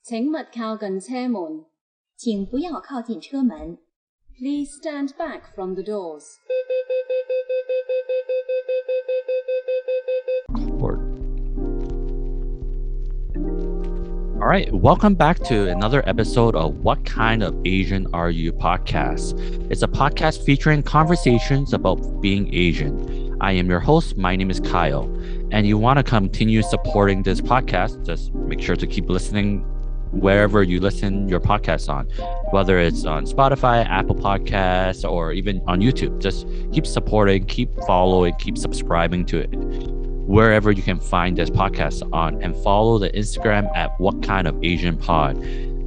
請勿靠近車門。請不要靠近車門。Please stand back from the doors. All right, welcome back to another episode of What Kind of Asian Are You podcast. It's a podcast featuring conversations about being Asian. I am your host. My name is Kyle. And you want to continue supporting this podcast, just make sure to keep listening wherever you listen your podcasts on, whether it's on Spotify, Apple Podcasts, or even on YouTube. Just keep supporting, keep following, keep subscribing to it wherever you can find this podcast on, and follow the Instagram at What Kind of Asian Pod.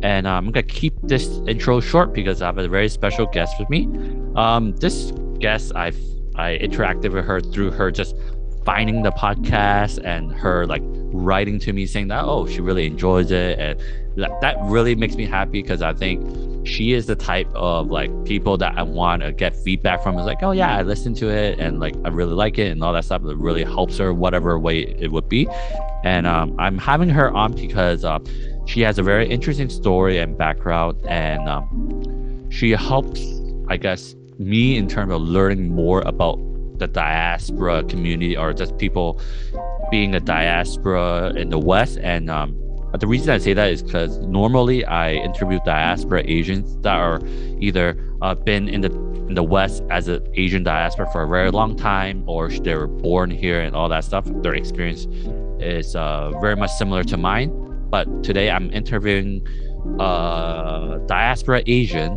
And I'm gonna keep this intro short because I have a very special guest with me. This guest, I interacted with her through her just finding the podcast and her like writing to me saying that she really enjoys it, and that really makes me happy because I think she is the type of like people that I want to get feedback from. It's like, oh yeah, I listened to it and like I really like it and all that stuff. That really helps her whatever way it would be. And I'm having her on because she has a very interesting story and background, and she helps, I guess, me in terms of learning more about the diaspora community, or just people being a diaspora in the West. And the reason I say that is because normally I interview diaspora Asians that are either been in the West as an Asian diaspora for a very long time, or they were born here and all that stuff. Their experience is very much similar to mine. But today I'm interviewing diaspora Asian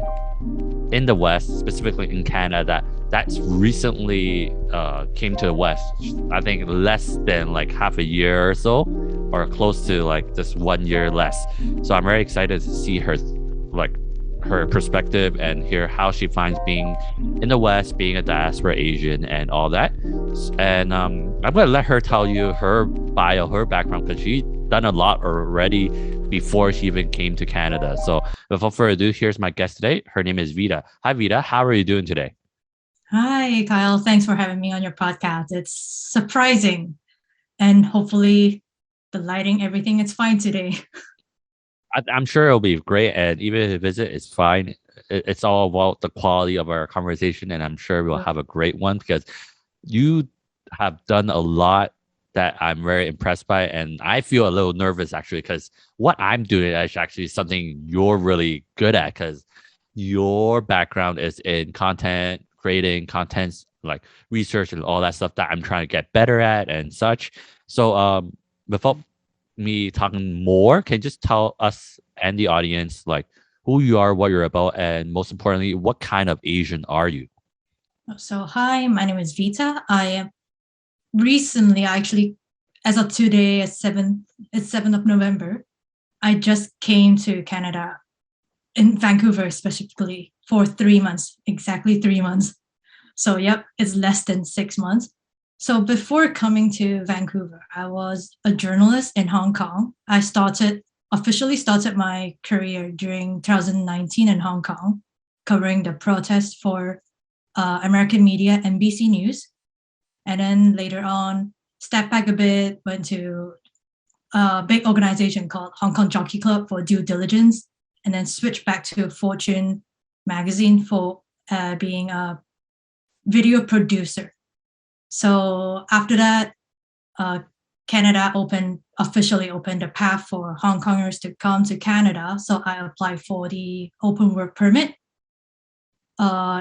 in the West, specifically in Canada, that's recently came to the West. I think less than like half a year or so, or close to like just 1 year less. So I'm very excited to see her, like her perspective, and hear how she finds being in the West, being a diaspora Asian and all that. And I'm gonna let her tell you her bio, her background, because she's done a lot already before she even came to Canada. So without further ado, here's my guest today. Her name is Veta. Hi Veta, how are you doing today? Hi, Kyle. Thanks for having me on your podcast. It's surprising, and hopefully the lighting, everything is fine today. I'm sure it'll be great, and even if it's fine. It's all about the quality of our conversation, and I'm sure we'll have a great one because you have done a lot that I'm very impressed by, and I feel a little nervous actually because what I'm doing is actually something you're really good at, because your background is in content creating, contents like research and all that stuff that I'm trying to get better at and such. So without me talking more, can you just tell us and the audience like who you are, what you're about, and most importantly, what kind of Asian are you? So hi, my name is Veta. I am recently, actually, as of today, it's 7th of November, I just came to Canada, in Vancouver specifically, for 3 months, exactly 3 months. So yep, it's less than 6 months. So before coming to Vancouver, I was a journalist in Hong Kong. I officially started my career during 2019 in Hong Kong, covering the protest for American media, NBC News. And then later on, stepped back a bit, went to a big organization called Hong Kong Jockey Club for due diligence, and then switched back to Fortune magazine for being a video producer. So after that, Canada officially opened the path for Hong Kongers to come to Canada. So I applied for the open work permit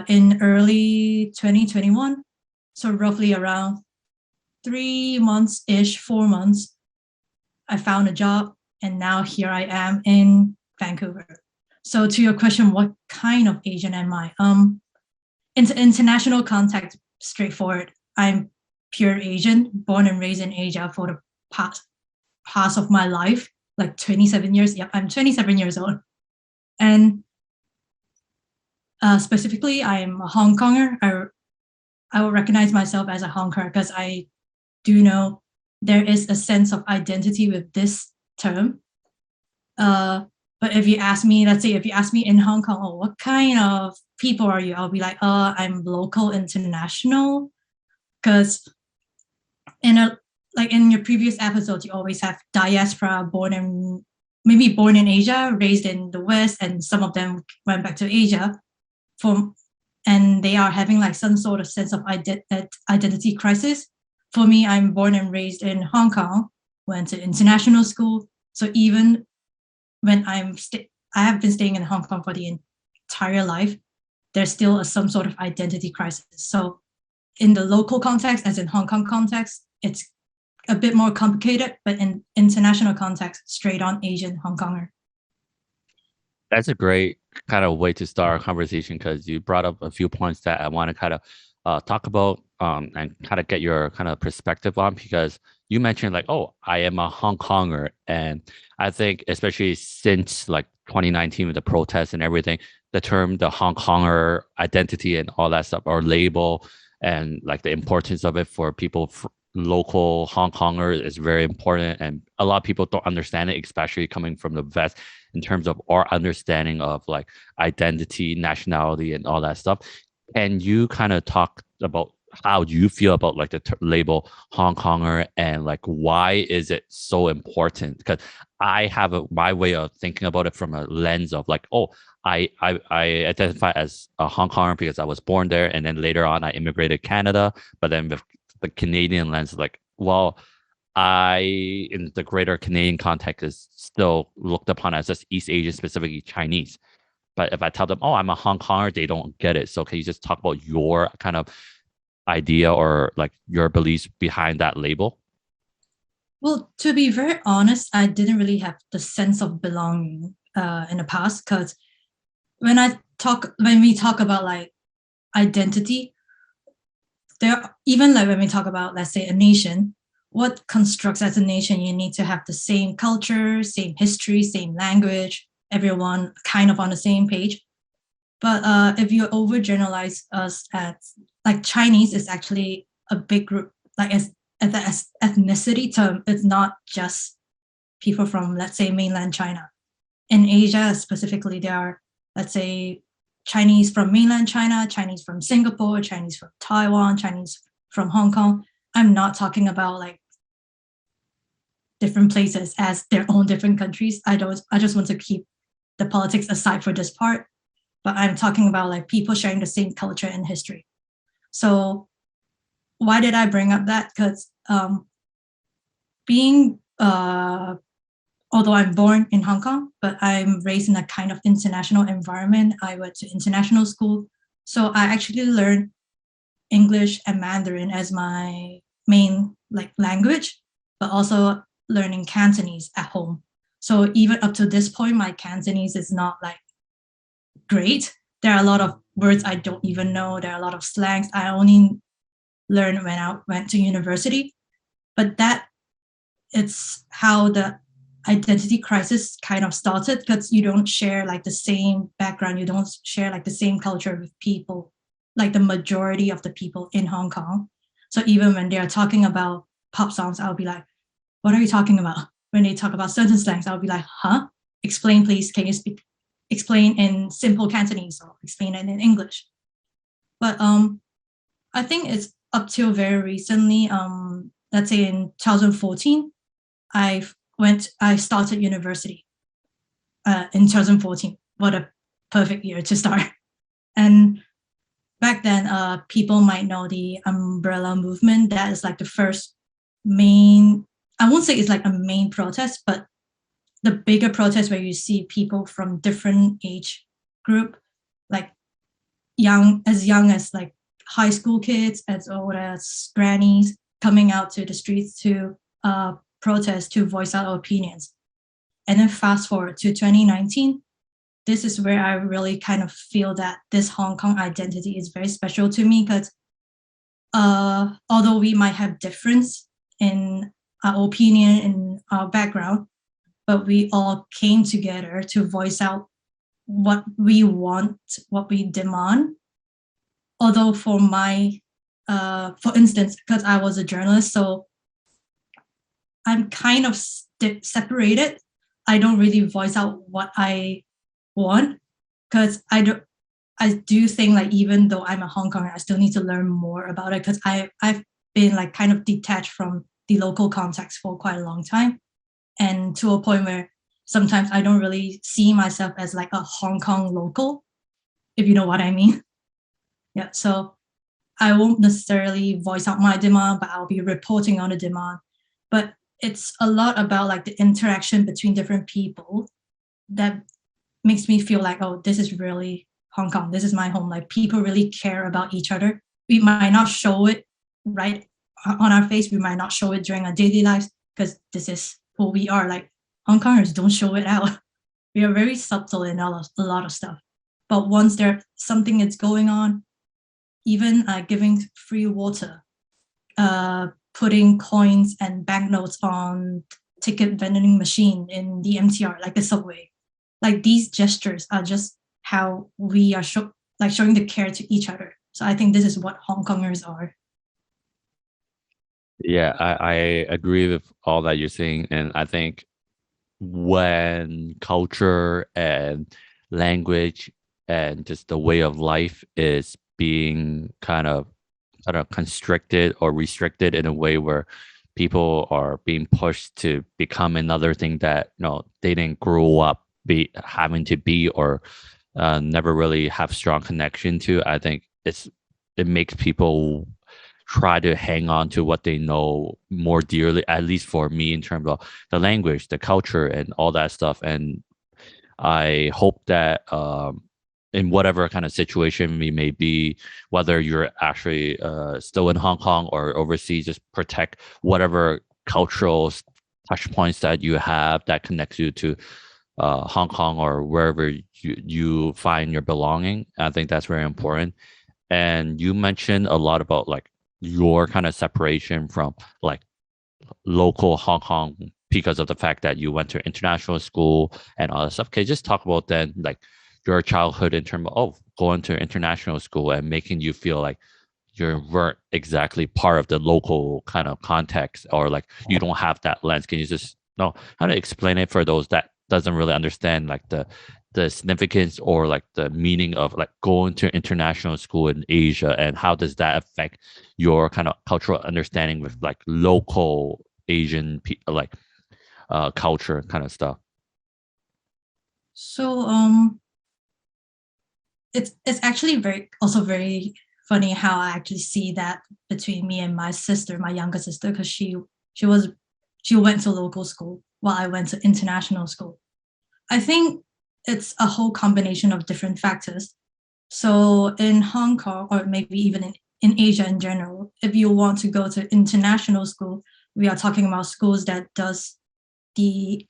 in early 2021. So roughly around 3 months-ish, 4 months, I found a job, and now here I am in Vancouver. So to your question, what kind of Asian am I? International context, straightforward. I'm pure Asian, born and raised in Asia for the past of my life, like 27 years. Yep, I'm 27 years old. And specifically, I'm a Hong Konger. I will recognize myself as a Hong Konger because I do know there is a sense of identity with this term. But if you ask me, let's say if you ask me in Hong Kong, oh, what kind of people are you? I'll be like, I'm local international. Because in your previous episodes, you always have diaspora, born and maybe born in Asia, raised in the West, and some of them went back to Asia, and they are having like some sort of sense of identity crisis. For me, I'm born and raised in Hong Kong, went to international school. So even when I have been staying in Hong Kong for the entire life, there's still some sort of identity crisis. So in the local context, as in Hong Kong context, it's a bit more complicated, but in international context, straight on Asian Hong Konger. That's a great kind of way to start our conversation, because you brought up a few points that I want to kind of talk about and kind of get your kind of perspective on, because you mentioned like, oh, I am a Hong Konger. And I think especially since like 2019 with the protests and everything, the term, the Hong Konger identity and all that stuff, or label, and like the importance of it for people, local Hong Kongers, is very important. And a lot of people don't understand it, especially coming from the West, in terms of our understanding of like identity, nationality, and all that stuff. And you kind of talk about how you feel about like the label Hong Konger, and like why is it so important? Because I have my way of thinking about it from a lens of like, oh, I identify as a Hong Konger because I was born there, and then later on I immigrated to Canada. But then with the Canadian lens, like, well, I, in the greater Canadian context, is still looked upon as just East Asian, specifically Chinese. But if I tell them, oh, I'm a Hong Konger, they don't get it. So can you just talk about your kind of idea or like your beliefs behind that label? Well, to be very honest, I didn't really have the sense of belonging in the past, because when we talk about like identity, even like when we talk about, let's say, a nation, what constructs as a nation, you need to have the same culture, same history, same language, everyone kind of on the same page. But if you overgeneralize us as like Chinese is actually a big group, like as the ethnicity term, it's not just people from, let's say, mainland China. In Asia specifically, there are, let's say, Chinese from mainland China, Chinese from Singapore, Chinese from Taiwan, Chinese from Hong Kong. I'm not talking about like different places as their own different countries. I just want to keep the politics aside for this part, but I'm talking about like people sharing the same culture and history. So why did I bring up that? Because although I'm born in Hong Kong, but I'm raised in a kind of international environment. I went to international school. So I actually learned English and Mandarin as my main like language, but also learning Cantonese at home. So even up to this point, my Cantonese is not like great. There are a lot of words I don't even know. There are a lot of slangs I only learned when I went to university. But it's how the identity crisis kind of started, because you don't share like the same background, you don't share like the same culture with people, like the majority of the people in Hong Kong. So even when they're talking about pop songs, I'll be like, what are you talking about? When they talk about certain slangs, I'll be like, huh? Explain, please. Can you explain in simple Cantonese or explain it in English? But I think it's up till very recently, let's say in 2014, I started university in 2014. What a perfect year to start. And back then, people might know the umbrella movement. That is like the first main, I won't say it's like a main protest, but the bigger protest where you see people from different age group, like as young as like high school kids, as old as grannies, coming out to the streets to protest, to voice out our opinions. And then fast forward to 2019, this is where I really kind of feel that this Hong Kong identity is very special to me, because although we might have difference in our opinion and our background, but we all came together to voice out what we want, what we demand. Although for instance, because I was a journalist, so I'm kind of separated. I don't really voice out what I want, because I do think like even though I'm a Hong Konger, I still need to learn more about it, because I've been like kind of detached from the local context for quite a long time, and to a point where sometimes I don't really see myself as like a Hong Kong local, if you know what I mean. Yeah, so I won't necessarily voice out my demand, but I'll be reporting on the demand. But it's a lot about like the interaction between different people that makes me feel like, oh, this is really Hong Kong. This is my home. Like people really care about each other. We might not show it right on our face. We might not show it during our daily lives because this is who we are. Like Hong Kongers don't show it out. We are very subtle in a lot of stuff. But once there's something that's going on, even giving free water, putting coins and banknotes on ticket vending machine in the MTR, like the subway. Like these gestures are just how we are showing the care to each other. So I think this is what Hong Kongers are. Yeah, I agree with all that you're saying. And I think when culture and language and just the way of life is being kind of constricted or restricted in a way where people are being pushed to become another thing that they didn't grow up having to be, or never really have strong connection to. I think it makes people try to hang on to what they know more dearly, at least for me, in terms of the language, the culture, and all that stuff. And I hope that in whatever kind of situation we may be, whether you're actually still in Hong Kong or overseas, just protect whatever cultural touch points that you have that connects you to Hong Kong or wherever you find your belonging. I think that's very important. And you mentioned a lot about like your kind of separation from like local Hong Kong because of the fact that you went to international school and all that stuff. Can you just talk about then like your childhood in terms of going to international school and making you feel like you weren't exactly part of the local kind of context, or like you don't have that lens? Can you just know how to explain it for those that doesn't really understand like the significance or like the meaning of like going to international school in Asia, and how does that affect your kind of cultural understanding with like local Asian like culture kind of stuff? So it's actually very funny how I actually see that between me and my sister, my younger sister, because she went to local school while I went to international school. I think it's a whole combination of different factors. So in Hong Kong, or maybe even in Asia in general, if you want to go to international school, we are talking about schools that does the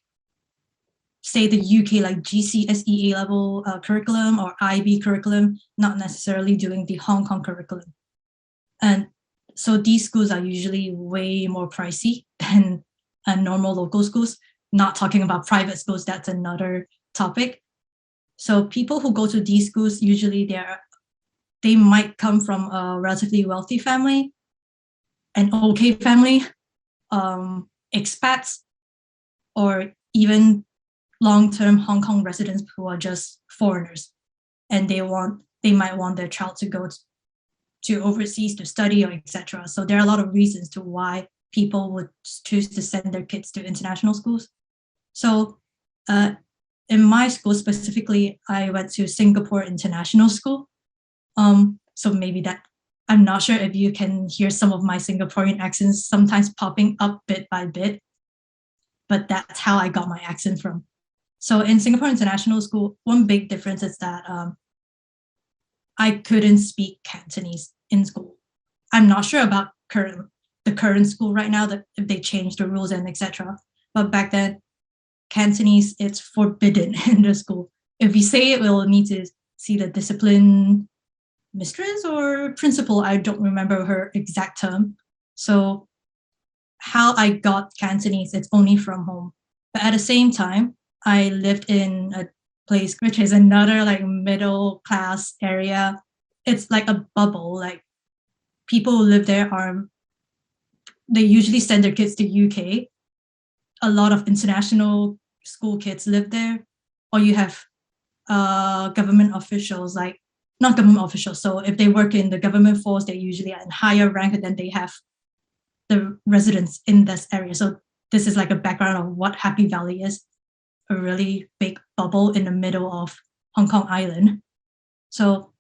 UK like GCSE level curriculum or IB curriculum, not necessarily doing the Hong Kong curriculum. And so these schools are usually way more pricey than normal local schools. Not talking about private schools, that's another topic. So people who go to these schools, usually they might come from a relatively wealthy family, an okay family, expats, or even long-term Hong Kong residents who are just foreigners, and they might want their child to go to overseas to study or etc. So there are a lot of reasons to why people would choose to send their kids to international schools. So in my school specifically, I went to Singapore International School. So maybe that, I'm not sure if you can hear some of my Singaporean accents sometimes popping up bit by bit, but that's how I got my accent from. So in Singapore International School, one big difference is that I couldn't speak Cantonese in school. I'm not sure about the current school right now, that if they changed the rules and etc. But back then, Cantonese, it's forbidden in the school. If we say it, we'll need to see the discipline mistress or principal. I don't remember her exact term. So how I got Cantonese, it's only from home. But at the same time, I lived in a place which is another like middle class area. It's like a bubble. Like people who live there they usually send their kids to UK. A lot of international school kids live there, or you have government officials, like not government officials. So if they work in the government force, they're usually at a higher rank than they have the residents in this area. So this is like a background of what Happy Valley is. a really big bubble in the middle of Hong Kong Island. So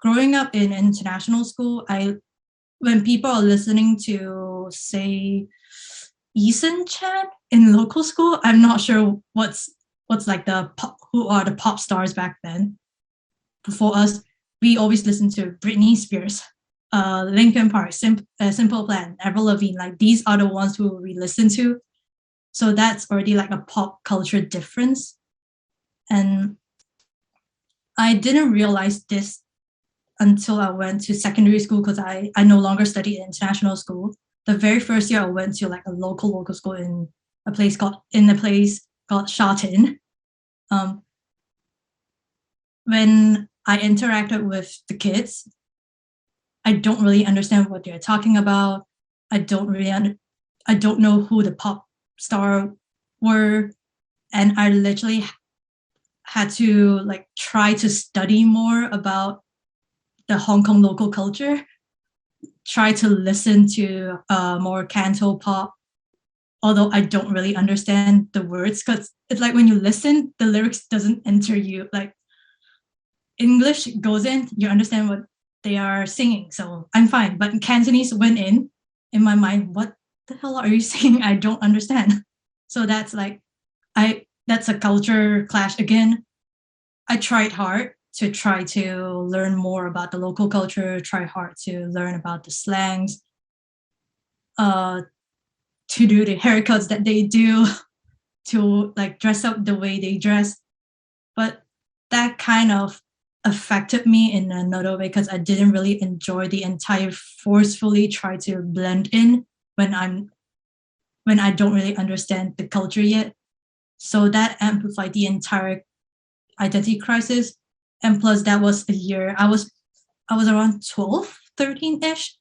growing up in international school, when people are listening to, say, Veta Chan in local school, I'm not sure what's like who are the pop stars back then. For us, we always listen to Britney Spears, Linkin Park, Simple Plan, Avril Lavigne. Like these are the ones who we listen to. So that's already like a pop culture difference. And I didn't realize this until I went to secondary school because I no longer studied in international school. The very first year I went to like a local school in a place called Sha-Tin. When I interacted with the kids, I don't really understand what they're talking about. I don't know who the pop star were, and I literally had to like try to study more about the Hong Kong local culture, try to listen to more canto pop, although I don't really understand the words because it's like when you listen, the lyrics doesn't enter you. Like English goes in, you understand what they are singing, so I'm fine. But Cantonese went in my mind, what the hell are you singing? I don't understand. So that's like, that's a culture clash again. I tried hard to try to learn more about the local culture, try hard to learn about the slangs, to do the haircuts that they do, to like dress up the way they dress. But that kind of affected me in another way because I didn't really enjoy the entire forcefully try to blend in when I don't really understand the culture yet. So that amplified the entire identity crisis. And plus that was a year, I was around 12, 13-ish.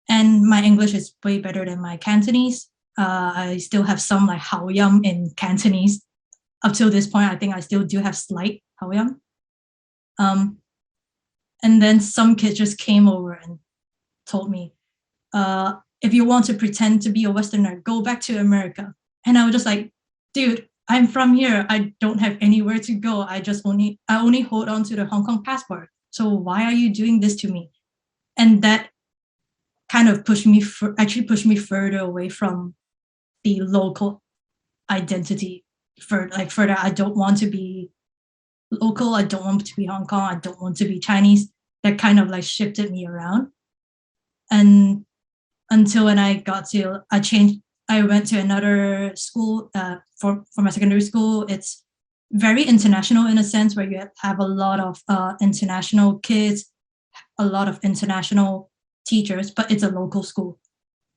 And my English is way better than my Cantonese. I still have some like hao yum in Cantonese. Up till this point, I think I still do have slight hao yum. And then some kids just came over and told me, if you want to pretend to be a Westerner, go back to America. And I was just like, dude, I'm from here. I don't have anywhere to go. I only hold on to the Hong Kong passport. So why are you doing this to me? And that kind of pushed me further away from the local identity. Further, I don't want to be local. I don't want to be Hong Kong. I don't want to be Chinese. That kind of like shifted me around. And until when I went to another school for my secondary school. It's very international in a sense where you have a lot of international kids, a lot of international teachers, but it's a local school.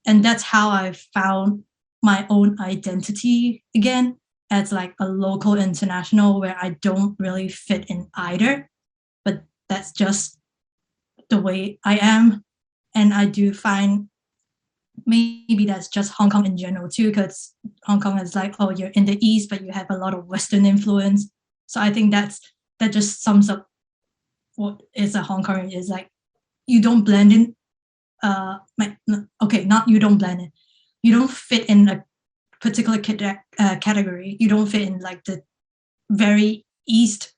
And that's how I found my own identity again as like a local international where I don't really fit in either, but that's just the way I am. And I do find maybe that's just Hong Kong in general too, because Hong Kong is like, oh, you're in the East, but you have a lot of Western influence. So I think that just sums up what is a Hong Konger, is like, you don't blend in, not you don't blend in. You don't fit in a particular category. You don't fit in like the very East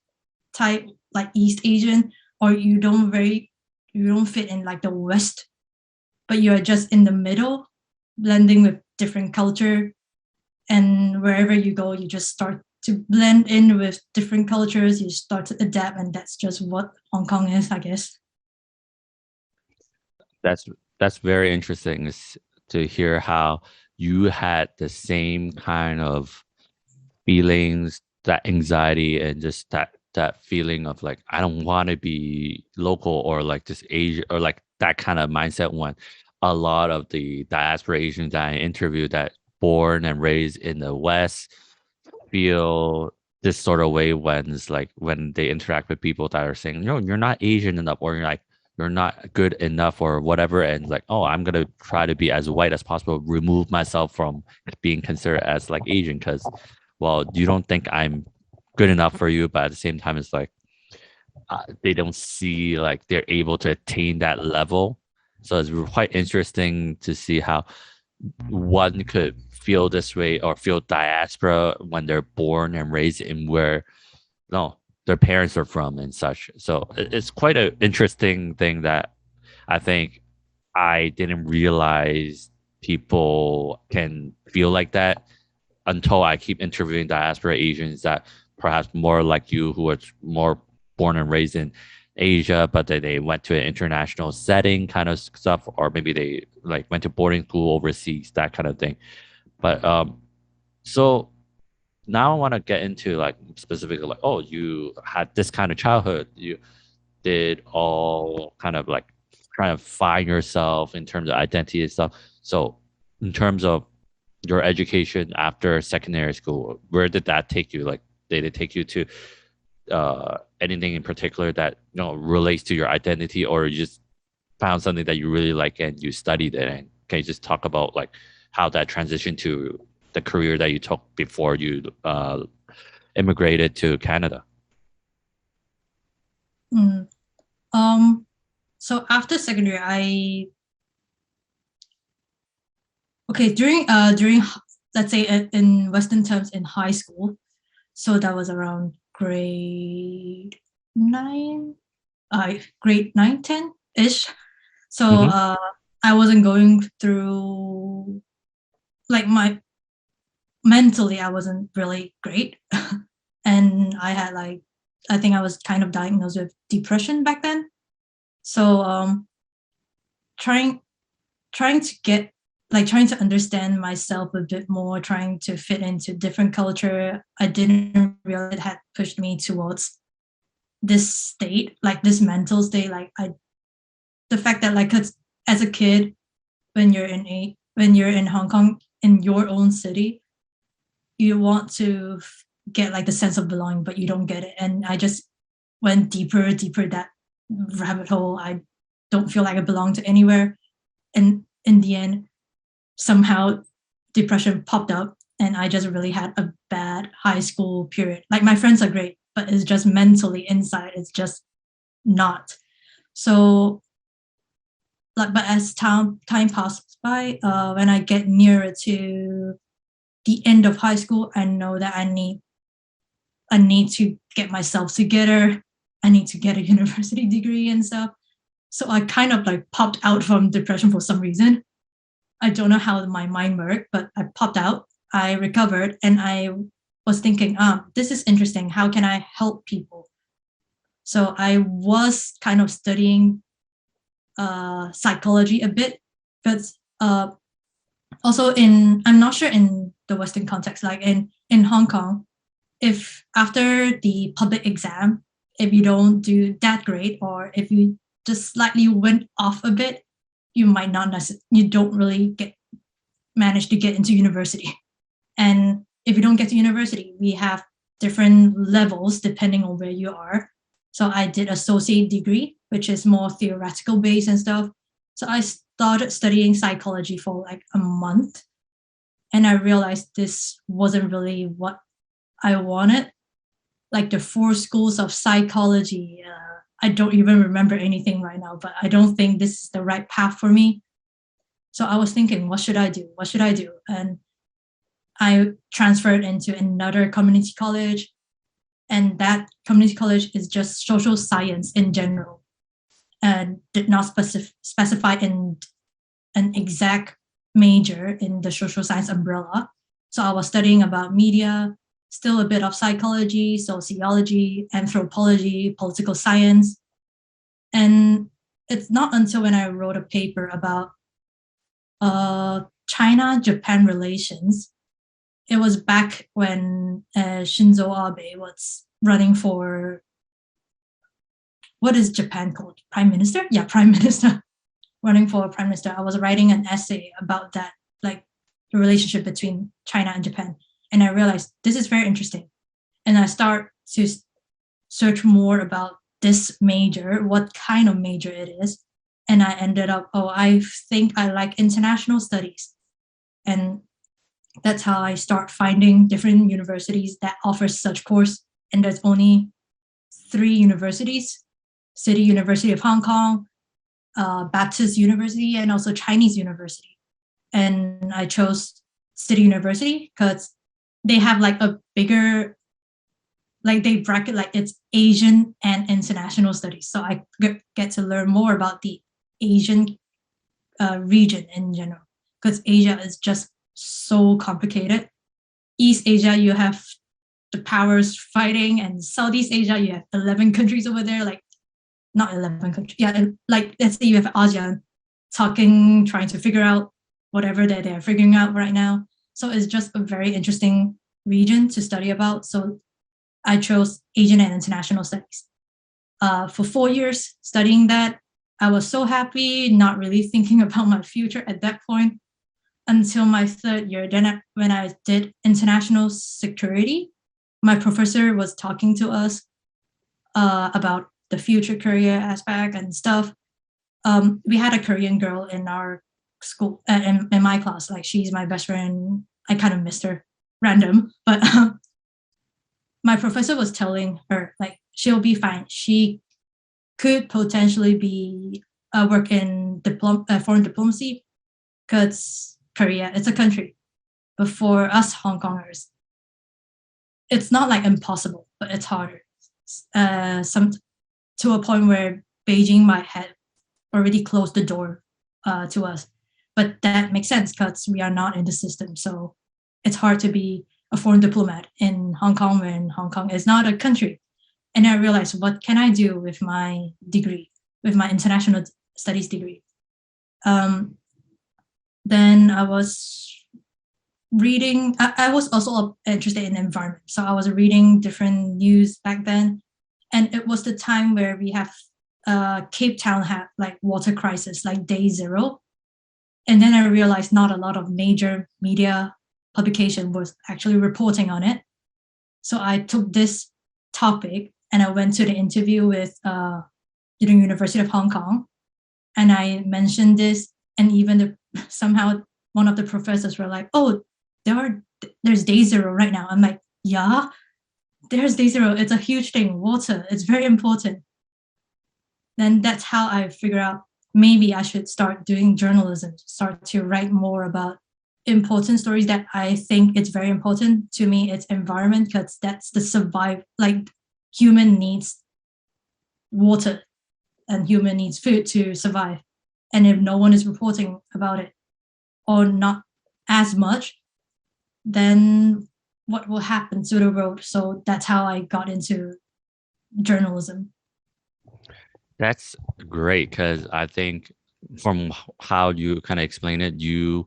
type, like East Asian, or you don't fit in like the West, but you're just in the middle, blending with different culture. And wherever you go, you just start to blend in with different cultures. You start to adapt, and that's just what Hong Kong is, I guess. That's very interesting to hear how you had the same kind of feelings, that anxiety, and just that feeling of like, I don't want to be local, or like this Asia, or like that kind of mindset when a lot of the diaspora Asians that I interviewed that born and raised in the West feel this sort of way when it's like when they interact with people that are saying, no, you're not Asian enough, or you're not good enough, or whatever, and like, oh, I'm gonna try to be as white as possible, remove myself from being considered as like Asian, because, well, you don't think I'm good enough for you, but at the same time, it's like they don't see like they're able to attain that level. So it's quite interesting to see how one could feel this way or feel diaspora when they're born and raised in where no their parents are from and such. So it's quite an interesting thing that I think I didn't realize people can feel like that until I keep interviewing diaspora Asians that perhaps more like you who are more born and raised in Asia, but they went to an international setting kind of stuff, or maybe they like went to boarding school overseas, that kind of thing. But so now I want to get into like specifically like, oh, you had this kind of childhood. You did all kind of like trying to find yourself in terms of identity and stuff. So in terms of your education after secondary school, where did that take you? Like, did it take you to anything in particular that relates to your identity, or you just found something that you really like and you studied it? And can you just talk about like how that transitioned to the career that you took before you immigrated to Canada? So after secondary, during let's say in Western terms in high school, so that was around grade 9, 10 ish. So I wasn't going through like mentally I wasn't really great, and I think I was kind of diagnosed with depression back then. So trying to understand myself a bit more, trying to fit into different culture, I didn't realize it had pushed me towards this state, like this mental state. The fact that like as a kid, when you're in Hong Kong, in your own city, you want to get like the sense of belonging, but you don't get it. And I just went deeper that rabbit hole. I don't feel like I belong to anywhere. And in the end, somehow depression popped up, and I just really had a bad high school period. Like my friends are great, but it's just mentally inside, it's just not. So but as time passes by, when I get nearer to the end of high school, I know that I need to get myself together. I need to get a university degree and stuff. So I kind of like popped out from depression for some reason. I don't know how my mind worked, but I popped out. I recovered, and I was thinking, this is interesting. How can I help people? So I was kind of studying psychology a bit, but also I'm not sure in the Western context, like in Hong Kong, if after the public exam, if you don't do that great, or if you just slightly went off a bit, you might not you don't really manage to get into university. And if you don't get to university, we have different levels depending on where you are. So I did associate degree, which is more theoretical based and stuff. So I started studying psychology for like a month, and I realized this wasn't really what I wanted. Like the 4 schools of psychology, I don't even remember anything right now, but I don't think this is the right path for me. So I was thinking, what should I do? What should I do? And I transferred into another community college, and that community college is just social science in general, and did not specify in an exact major in the social science umbrella. So I was studying about media, still a bit of psychology, sociology, anthropology, political science. And it's not until when I wrote a paper about China-Japan relations. It was back when Shinzo Abe was running for, what is Japan called? Prime Minister? Yeah, Prime Minister. Running for Prime Minister. I was writing an essay about that, like the relationship between China and Japan. And I realized this is very interesting. And I start to search more about this major, what kind of major it is. And I ended up, I think I like international studies. And that's how I start finding different universities that offer such course. And there's only 3 universities: City University of Hong Kong, Baptist University, and also Chinese University. And I chose City University, because they have like a bigger, like they bracket like it's Asian and international studies. So I get to learn more about the Asian region in general, because Asia is just so complicated. East Asia, you have the powers fighting, and Southeast Asia, you have 11 countries over there, like not 11 countries. Yeah, like let's say you have ASEAN talking, trying to figure out whatever that they're figuring out right now. So it's just a very interesting region to study about. So I chose Asian and International Studies. For 4 years studying that, I was so happy, not really thinking about my future at that point until my third year. Then when I did International Security, my professor was talking to us about the future career aspect and stuff. We had a Korean girl in our school, in my class. Like, she's my best friend. I kind of missed her, random, but my professor was telling her like she'll be fine. She could potentially be work in foreign diplomacy, because Korea, it's a country. But for us Hong Kongers, it's not like impossible, but it's harder. To a point where Beijing might have already closed the door to us. But that makes sense because we are not in the system. So it's hard to be a foreign diplomat in Hong Kong when Hong Kong is not a country. And I realized, what can I do with my degree, with my international studies degree? Then I was reading, I was also interested in the environment. So I was reading different news back then. And it was the time where we have Cape Town had like water crisis, like day zero. And then I realized not a lot of major media publication was actually reporting on it. So I took this topic and I went to the interview with the University of Hong Kong. And I mentioned this, and even somehow one of the professors were like, oh, there's day zero right now. I'm like, yeah, there's day zero. It's a huge thing. Water, it's very important. Then that's how I figured out maybe I should start doing journalism, start to write more about important stories that I think it's very important to me. It's environment, because that's the like human needs water and human needs food to survive. And if no one is reporting about it, or not as much, then what will happen to the world? So that's how I got into journalism. That's great, because I think from how you kind of explain it, you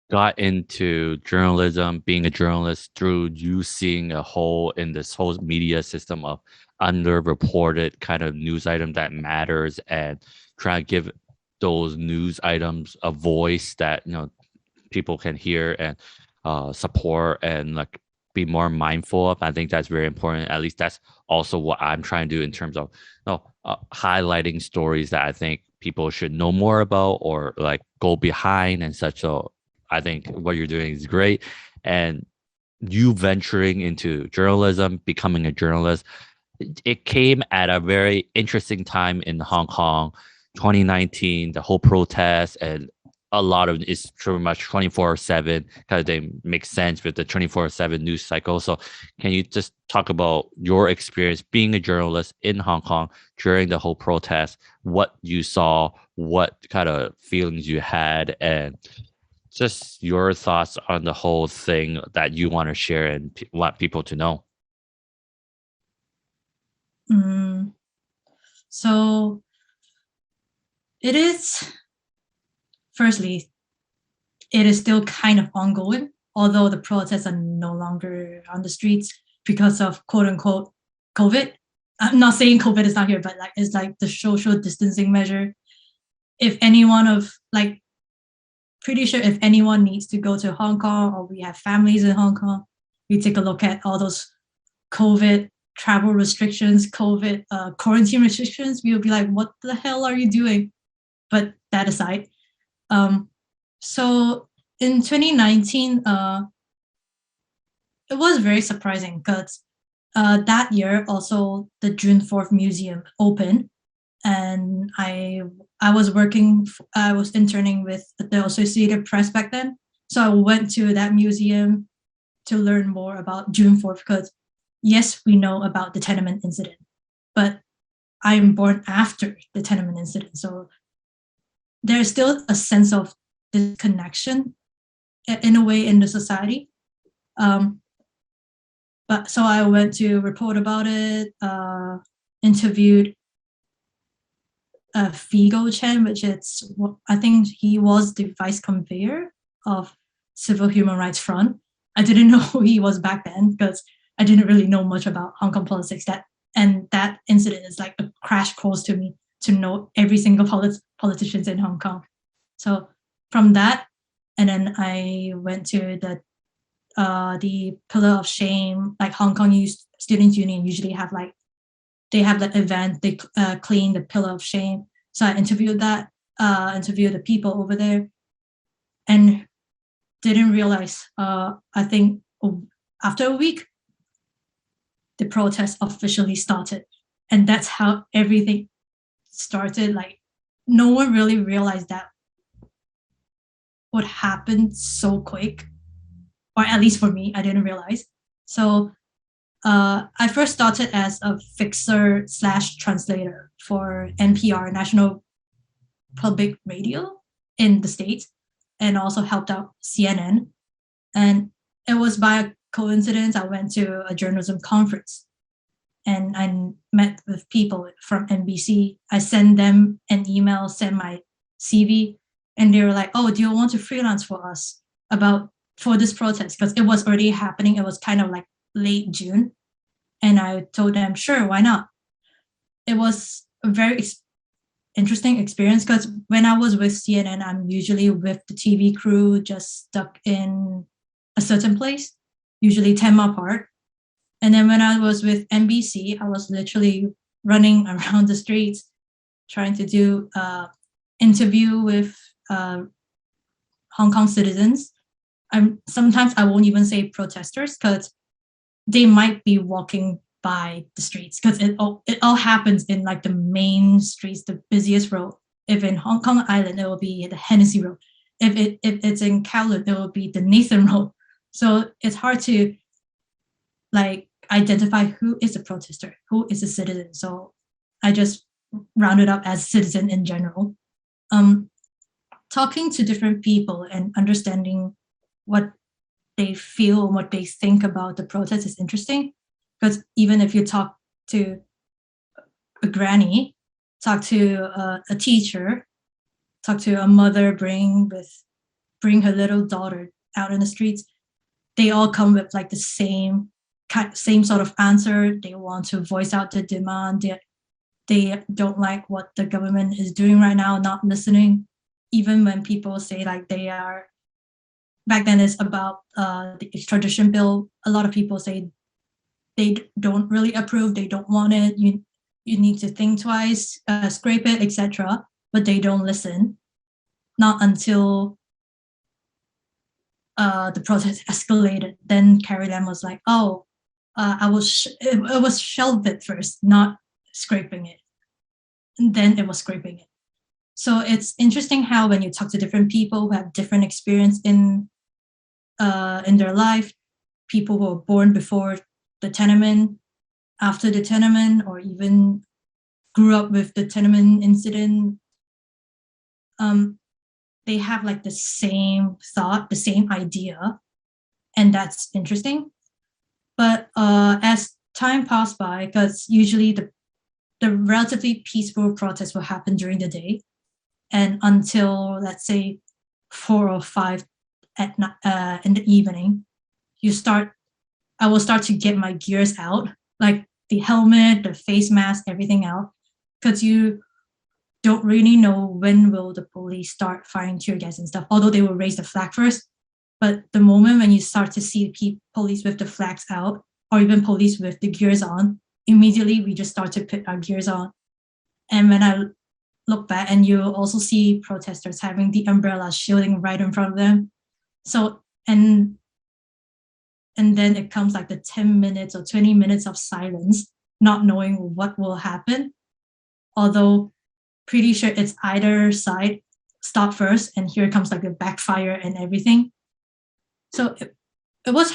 got into journalism, being a journalist, through you seeing a hole in this whole media system of underreported kind of news item that matters, and try to give those news items a voice that, you know, people can hear and support and like be more mindful of. I think that's very important. At least that's also what I'm trying to do in terms of, you know, highlighting stories that I think people should know more about or like go behind and such. So I think what you're doing is great. And you venturing into journalism, becoming a journalist, it came at a very interesting time in Hong Kong, 2019, the whole protest, and a lot of it's pretty much 24/7 because they make sense with the 24/7 news cycle. So can you just talk about your experience being a journalist in Hong Kong during the whole protest, what you saw, what kind of feelings you had, and just your thoughts on the whole thing that you want to share and want people to know? So it is, firstly, it is still kind of ongoing, although the protests are no longer on the streets because of quote unquote COVID. I'm not saying COVID is not here, but like it's like the social distancing measure. If anyone of like, pretty sure if anyone needs to go to Hong Kong or we have families in Hong Kong, we take a look at all those COVID travel restrictions, COVID quarantine restrictions, we'll be like, what the hell are you doing? But that aside, so in 2019, it was very surprising because that year also the June 4th Museum opened, and I was interning with the Associated Press back then, So I went to that museum to learn more about June 4th because, yes, we know about the Tiananmen incident, but I'm born after the Tiananmen incident. So there's still a sense of disconnection in a way in the society. But so I went to report about it, interviewed Veta Chan, which is, I think he was the vice conveyor of Civil Human Rights Front. I didn't know who he was back then because I didn't really know much about Hong Kong politics. That incident is like a crash course to me to know every single politicians in Hong Kong. So from that, and then I went to the Pillar of Shame, like Hong Kong Students Union usually have like, they have that event, they clean the Pillar of Shame. So I interviewed the people over there and didn't realize, I think after a week, the protest officially started. And that's how everything started. Like no one really realized that what happened so quick, or at least for me, I didn't realize. So I first started as a fixer / translator for NPR, National Public Radio in the States, and also helped out CNN. And it was by a coincidence, I went to a journalism conference and I met with people from NBC. I sent them an email, sent my CV, and they were like, oh, do you want to freelance for us for this protest? Because it was already happening. It was kind of like late June. And I told them, sure, why not? It was a very interesting experience because when I was with CNN, I'm usually with the TV crew just stuck in a certain place, usually 10 miles apart. And then when I was with NBC, I was literally running around the streets trying to do interview with Hong Kong citizens. Sometimes I won't even say protesters because they might be walking by the streets because it all happens in like the main streets, the busiest road. If in Hong Kong Island, it will be the Hennessy Road. If it's in Kowloon, it will be the Nathan Road. So it's hard to like identify who is a protester, who is a citizen. So I just rounded up as citizen in general. Talking to different people and understanding what they feel and what they think about the protest is interesting. Because even if you talk to a granny, talk to a teacher, talk to a mother bring her little daughter out in the streets, they all come with like the same sort of answer. They want to voice out their demand. They don't like what the government is doing right now, not listening. Even when people say like they are, back then it's about the extradition bill, a lot of people say they don't really approve, they don't want it, you need to think twice, scrape it, etc. But they don't listen. Not until the protest escalated, then Carrie Lam was like, oh, it was shelved it first, not scraping it. And then it was scraping it. So it's interesting how when you talk to different people who have different experience in their life, people who were born before the Tiananmen, after the Tiananmen, or even grew up with the Tiananmen incident, they have like the same thought, the same idea, and that's interesting. But as time passed by, because usually the relatively peaceful protests will happen during the day, and until let's say 4 or 5 in the evening, I will start to get my gears out, like the helmet, the face mask, everything out, because you don't really know when will the police start firing tear gas and stuff, although they will raise the flag first. But the moment when you start to see police with the flags out, or even police with the gears on, immediately we just start to put our gears on. And when I look back, and you also see protesters having the umbrellas shielding right in front of them. So, and then it comes like the 10 minutes or 20 minutes of silence, not knowing what will happen. Although pretty sure it's either side stop first, and here comes like the backfire and everything. So it was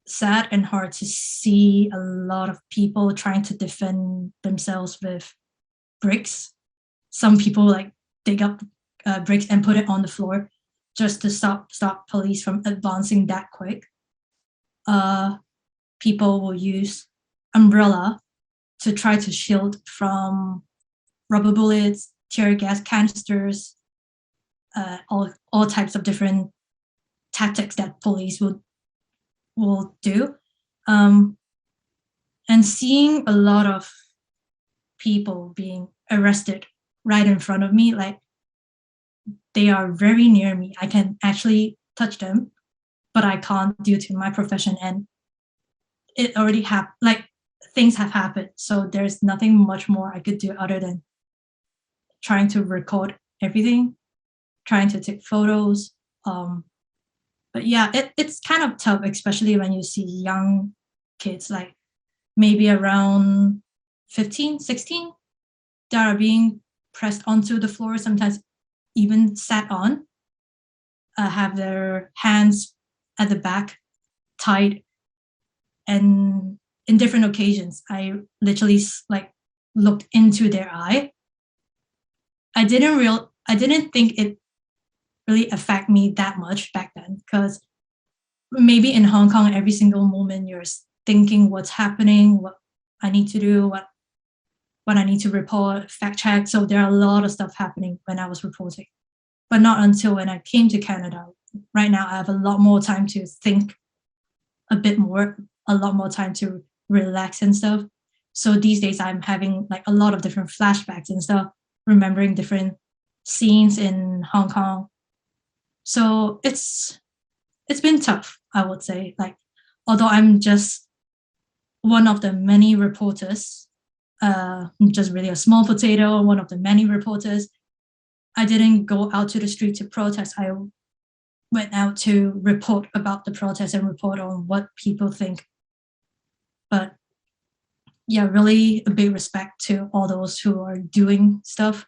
sad and hard to see a lot of people trying to defend themselves with bricks. Some people like dig up bricks and put it on the floor just to stop police from advancing that quick. People will use umbrella to try to shield from rubber bullets, tear gas canisters, all types of different tactics that police will do. And seeing a lot of people being arrested right in front of me, like they are very near me. I can actually touch them, but I can't due to my profession. And it already happened, like things have happened. So there's nothing much more I could do other than trying to record everything, trying to take photos. But yeah, it's kind of tough, especially when you see young kids, like maybe around 15, 16, that are being pressed onto the floor, sometimes even sat on, have their hands at the back tied. And in different occasions, I literally like looked into their eye. I didn't think it really affect me that much back then, because maybe in Hong Kong, every single moment you're thinking what's happening, what I need to do, what I need to report, fact check. So there are a lot of stuff happening when I was reporting, but not until when I came to Canada. Right now, I have a lot more time to think a bit more, a lot more time to relax and stuff. So these days I'm having like a lot of different flashbacks and stuff, remembering different scenes in Hong Kong. So it's been tough, I would say. Like, although I'm just one of the many reporters, just really a small potato, one of the many reporters, I didn't go out to the street to protest. I went out to report about the protest and report on what people think. But yeah, really a big respect to all those who are doing stuff.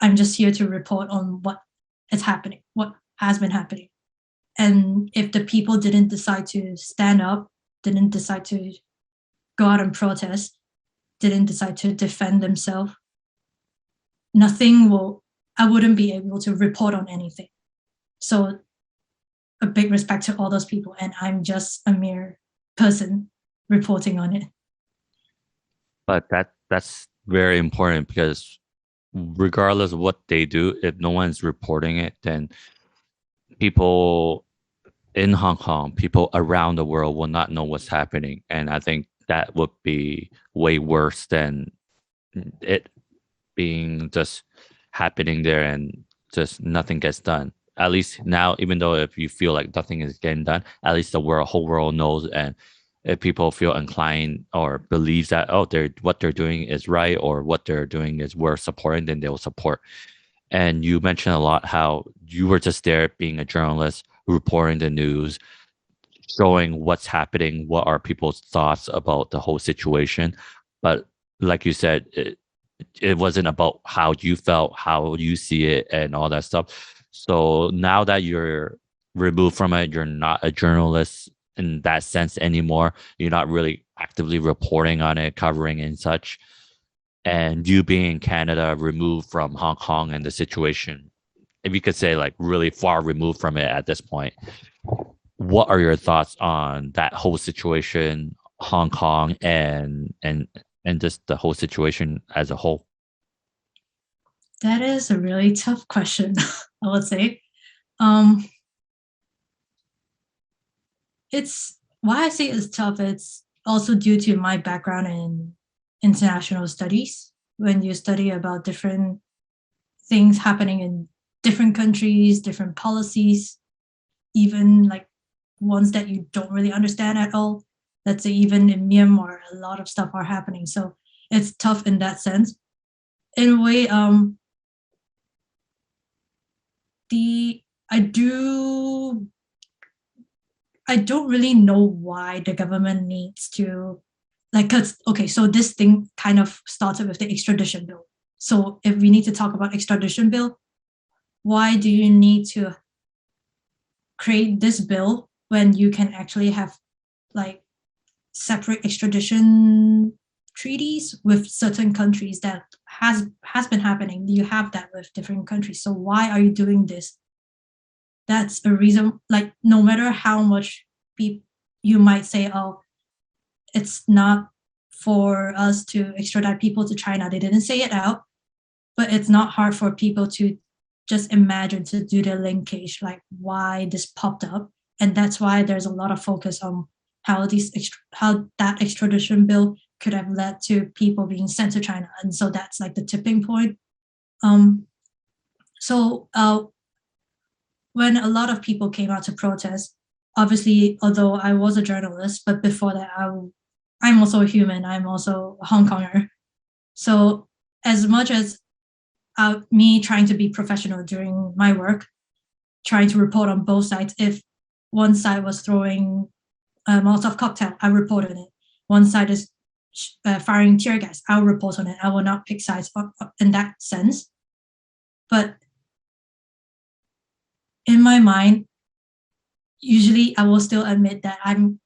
I'm just here to report on what is happening, what has been happening. And if the people didn't decide to stand up, didn't decide to go out and protest, didn't decide to defend themselves, I wouldn't be able to report on anything. So a big respect to all those people. And I'm just a mere person reporting on it. But that's very important, because regardless of what they do, if no one's reporting it, then people in Hong Kong, people around the world will not know what's happening. And I think that would be way worse than it being just happening there and just nothing gets done. At least now, even though if you feel like nothing is getting done, at least the whole world knows. And if people feel inclined or believes that, oh, what they're doing is right, or what they're doing is worth supporting, then they'll support. And you mentioned a lot how you were just there being a journalist, reporting the news, showing what's happening, what are people's thoughts about the whole situation. But like you said, it wasn't about how you felt, how you see it, and all that stuff. So now that you're removed from it, you're not a journalist in that sense anymore. You're not really actively reporting on it, covering and such. And you being in Canada, removed from Hong Kong and the situation, if you could say like really far removed from it at this point, what are your thoughts on that whole situation, Hong Kong, and just the whole situation as a whole? That is a really tough question, I would say. It's why I say it's tough. It's also due to my background in international studies. When you study about different things happening in different countries, different policies, even like ones that you don't really understand at all. Let's say even in Myanmar, a lot of stuff are happening. So it's tough in that sense. In a way, I don't really know why the government needs to, like, cause okay, so this thing kind of started with the extradition bill. So if we need to talk about extradition bill, why do you need to create this bill when you can actually have like separate extradition treaties with certain countries that has been happening. You have that with different countries. So why are you doing this? That's a reason, like no matter how much you might say, oh, it's not for us to extradite people to China. They didn't say it out, but it's not hard for people to just imagine, to do the linkage, like why this popped up. And that's why there's a lot of focus on how that extradition bill could have led to people being sent to China. And so that's like the tipping point. So when a lot of people came out to protest, obviously, although I was a journalist, but before that, I'm also a human. I'm also a Hong Konger. So as much as me trying to be professional during my work, trying to report on both sides, if one side was throwing a Molotov cocktail, I reported it. One side is firing tear gas, I'll report on it. I will not pick sides in that sense. But in my mind, usually I will still admit that I'm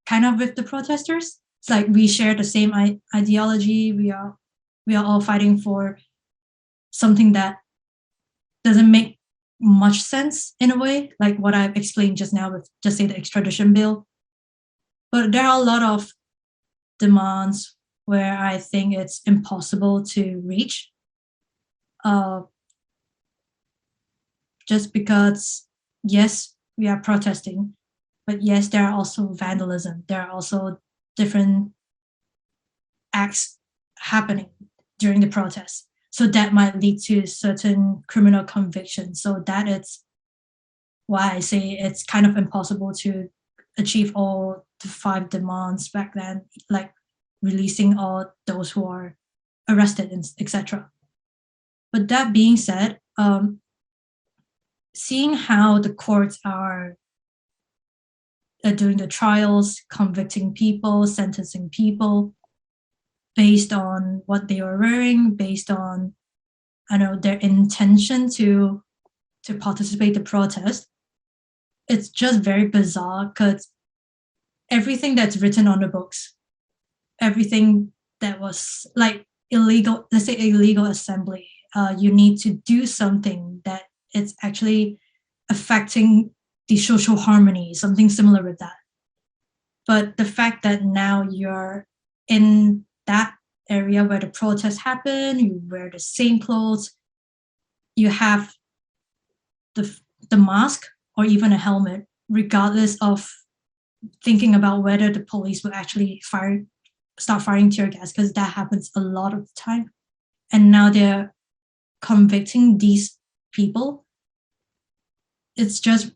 kind of with the protesters. It's like we share the same ideology. We are all fighting for something that doesn't make much sense in a way, like what I've explained just now with just say the extradition bill. But there are a lot of demands where I think it's impossible to reach. Just because, yes, we are protesting, but yes, there are also vandalism. There are also different acts happening during the protest. So that might lead to certain criminal convictions. So that is why I say it's kind of impossible to achieve all the 5 demands back then, like releasing all those who are arrested, etc. But that being said, seeing how the courts are doing the trials, convicting people, sentencing people based on what they were wearing, based on their intention to participate in the protest, it's just very bizarre because everything that's written on the books, everything that was like illegal, let's say illegal assembly, you need to do something that it's actually affecting the social harmony, something similar with that. But the fact that now you're in that area where the protests happen, you wear the same clothes, you have the mask or even a helmet, regardless of thinking about whether the police will actually start firing tear gas, because that happens a lot of the time. And now they're convicting these people. It's just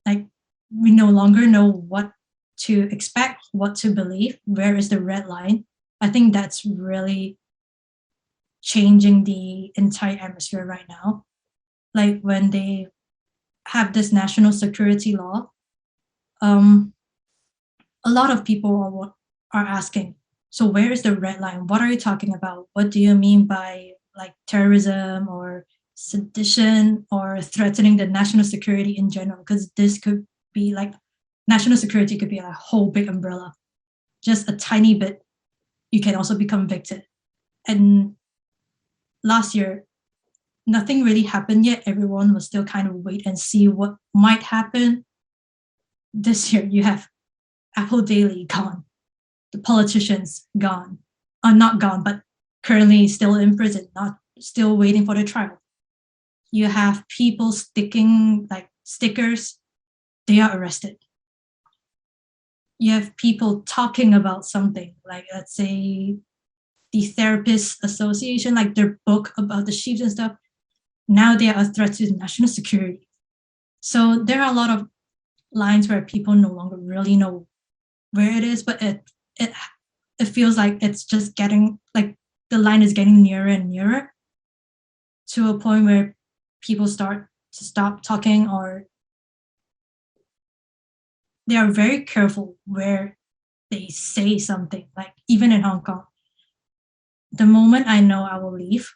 like we no longer know what to expect, what to believe, where is the red line. I think that's really changing the entire atmosphere right now. Like when they have this national security law, a lot of people are asking, so where is the red line? What are you talking about? What do you mean by like terrorism or sedition or threatening the national security in general? Because this could be like, national security could be a whole big umbrella. Just a tiny bit, you can also be convicted. And last year, nothing really happened yet. Everyone was still kind of wait and see what might happen. This year, you have Apple Daily gone, the politicians gone, not gone, but currently still in prison, not still waiting for the trial. You have people sticking like stickers, they are arrested. You have people talking about something, like let's say the Therapist Association, like their book about the sheep and stuff. Now they are a threat to national security. So there are a lot of lines where people no longer really know where it is, but it feels like it's just getting, like the line is getting nearer and nearer to a point where people start to stop talking, or they are very careful where they say something. Like even in Hong Kong, the moment I know I will leave,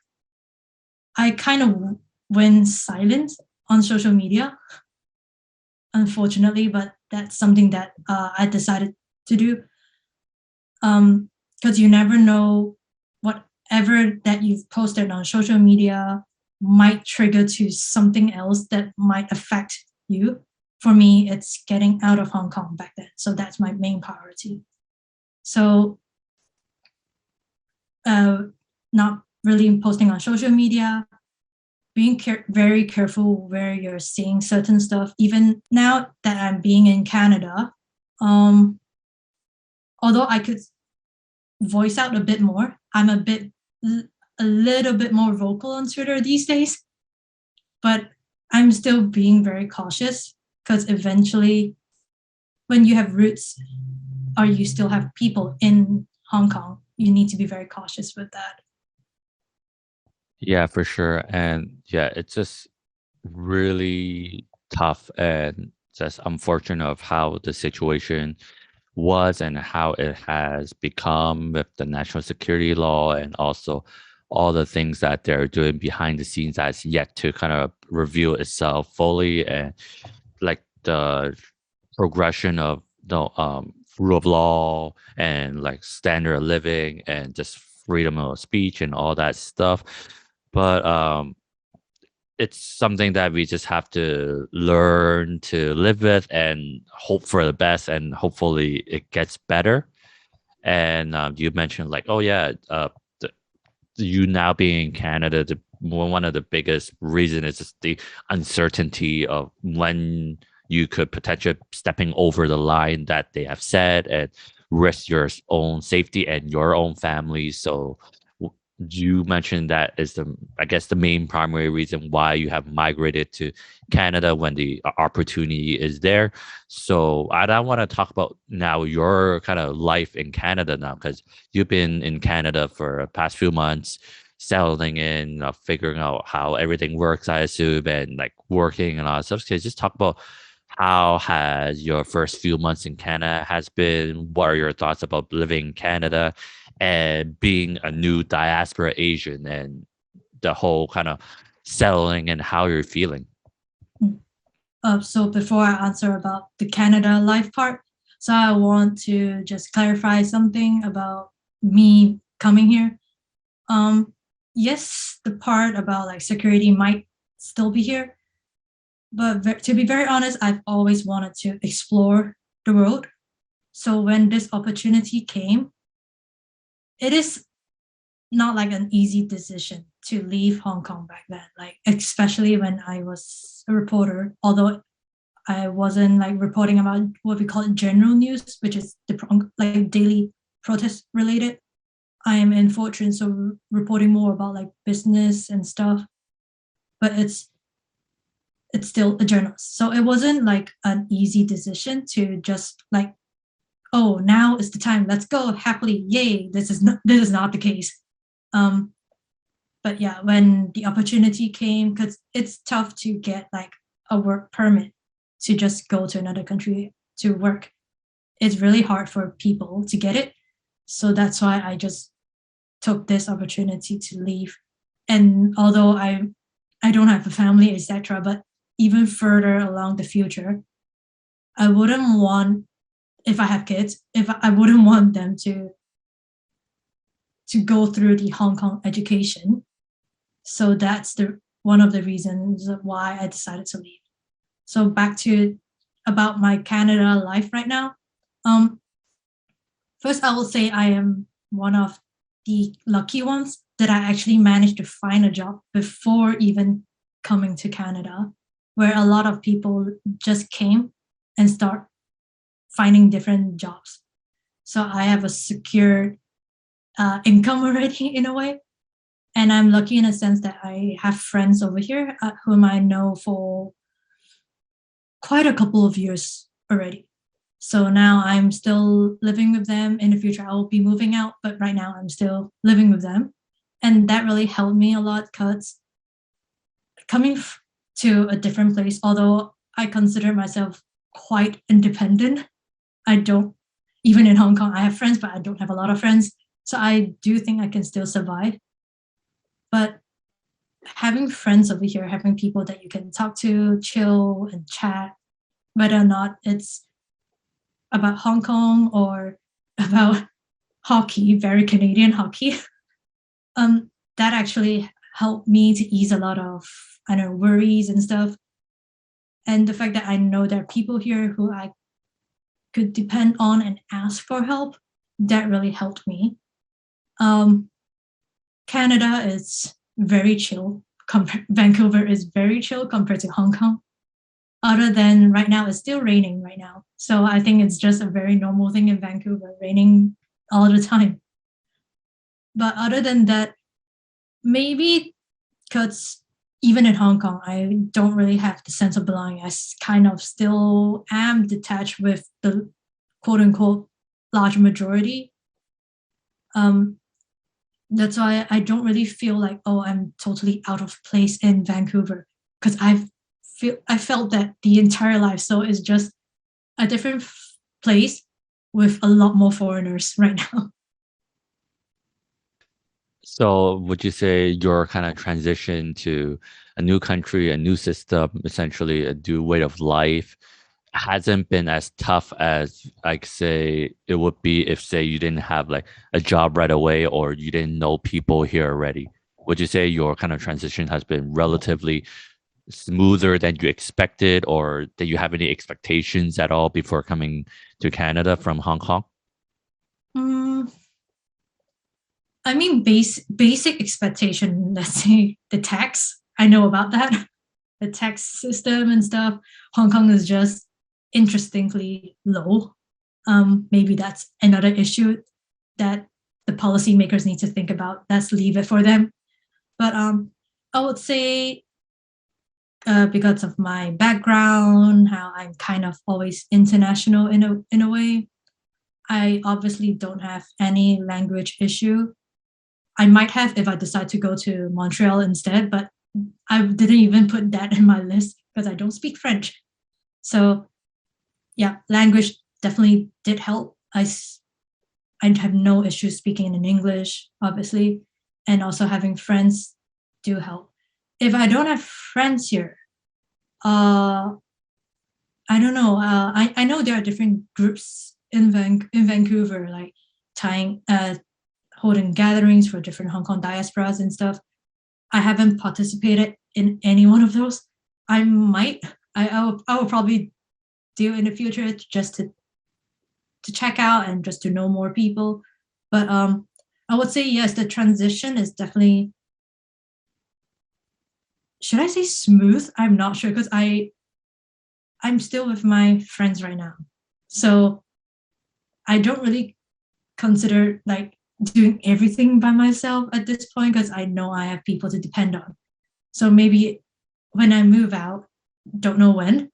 I kind of went silent on social media. unfortunately, but that's something that I decided to do. Because you never know whatever that you've posted on social media might trigger to something else that might affect you. For me, it's getting out of Hong Kong back then. So that's my main priority. So not really posting on social media, being very careful where you're seeing certain stuff. Even now that I'm being in Canada, although I could voice out a bit more, I'm a little bit more vocal on Twitter these days, but I'm still being very cautious because eventually when you have roots or you still have people in Hong Kong, you need to be very cautious with that. Yeah, for sure. And yeah, it's just really tough and just unfortunate of how the situation was and how it has become with the national security law and also all the things that they're doing behind the scenes that's yet to kind of reveal itself fully, and like the progression of rule of law and like standard of living and just freedom of speech and all that stuff. But it's something that we just have to learn to live with and hope for the best, and hopefully it gets better. And you mentioned like, oh yeah, you now being in Canada, one of the biggest reason is just the uncertainty of when you could potentially stepping over the line that they have said and risk your own safety and your own family. So you mentioned that is I guess the main primary reason why you have migrated to Canada when the opportunity is there. So I don't want to talk about now your kind of life in Canada now, because you've been in Canada for the past few months, settling in, figuring out how everything works, I assume, and like working and all that stuff. Can you just talk about how has your first few months in Canada has been? What are your thoughts about living in Canada and being a new diaspora Asian and the whole kind of settling and how you're feeling? So before I answer about the Canada life part, so I want to just clarify something about me coming here. Yes, the part about like security might still be here, but to be very honest, I've always wanted to explore the world. So when this opportunity came, it is not like an easy decision to leave Hong Kong back then, like especially when I was a reporter, although I wasn't like reporting about what we call general news, which is the like daily protest related. I am in Fortune, so reporting more about like business and stuff, but it's still a journalist. So it wasn't like an easy decision to just like, oh, now is the time, let's go happily, yay. This is not the case. But yeah, when the opportunity came, because it's tough to get like a work permit to just go to another country to work. It's really hard for people to get it. So that's why I just took this opportunity to leave. And although I don't have a family, etc., but even further along the future, I wouldn't want, if I have kids, I wouldn't want them to go through the Hong Kong education. So that's one of the reasons why I decided to leave. So back to about my Canada life right now. First, I will say I am one of the lucky ones that I actually managed to find a job before even coming to Canada, where a lot of people just came and start finding different jobs. So I have a secure income already in a way. And I'm lucky in a sense that I have friends over here whom I know for quite a couple of years already. So now I'm still living with them. In the future, I will be moving out, but right now I'm still living with them. And that really helped me a lot because coming to a different place, although I consider myself quite independent, I don't, even in Hong Kong, I have friends, but I don't have a lot of friends. So I do think I can still survive. But having friends over here, having people that you can talk to, chill and chat, whether or not it's about Hong Kong or about hockey, very Canadian hockey. That actually helped me to ease a lot of, I don't know, worries and stuff. And the fact that I know there are people here who I could depend on and ask for help, that really helped me. Canada is very chill. Vancouver is very chill compared to Hong Kong. Other than right now, it's still raining right now. So I think it's just a very normal thing in Vancouver, raining all the time. But other than that, maybe because even in Hong Kong, I don't really have the sense of belonging. I kind of still am detached with the quote unquote large majority. That's why I don't really feel like, oh, I'm totally out of place in Vancouver, because I felt that the entire life. So it's just a different place with a lot more foreigners right now. So would you say your kind of transition to a new country, a new system, essentially a new way of life, hasn't been as tough as, like, say it would be if, say, you didn't have like a job right away or you didn't know people here already? Would you say your kind of transition has been relatively smoother than you expected, or did you have any expectations at all before coming to Canada from Hong Kong? I mean, basic expectation, let's say the tax, I know about that. The tax system and stuff. Hong Kong is just interestingly low. Maybe that's another issue that the policymakers need to think about. Let's leave it for them. But I would say because of my background, how I'm kind of always international in a way, I obviously don't have any language issue. I might have if I decide to go to Montreal instead, but I didn't even put that in my list because I don't speak French. So yeah, language definitely did help. I have no issue speaking in English, obviously, and also having friends do help. If I don't have friends here, I don't know. I know there are different groups in Vancouver, like holding gatherings for different Hong Kong diasporas and stuff. I haven't participated in any one of those. I will probably do in the future just to check out and just to know more people. But I would say yes, the transition is definitely, should I say smooth? I'm not sure, because I'm still with my friends right now. So I don't really consider like doing everything by myself at this point, because I know I have people to depend on. So maybe when I move out, don't know when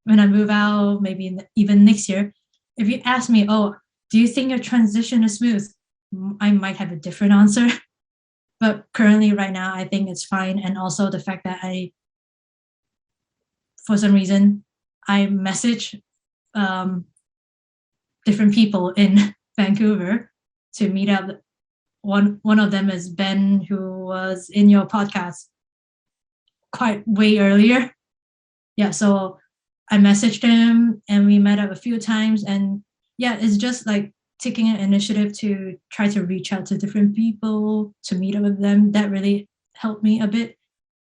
I move out, maybe even next year, if you ask me, oh, do you think your transition is smooth? I might have a different answer. But currently right now, I think it's fine. And also the fact that for some reason, I message different people in Vancouver to meet up. One of them is Ben, who was in your podcast quite way earlier. Yeah, so I messaged him and we met up a few times. And yeah, it's just like taking an initiative to try to reach out to different people, to meet up with them. That really helped me a bit.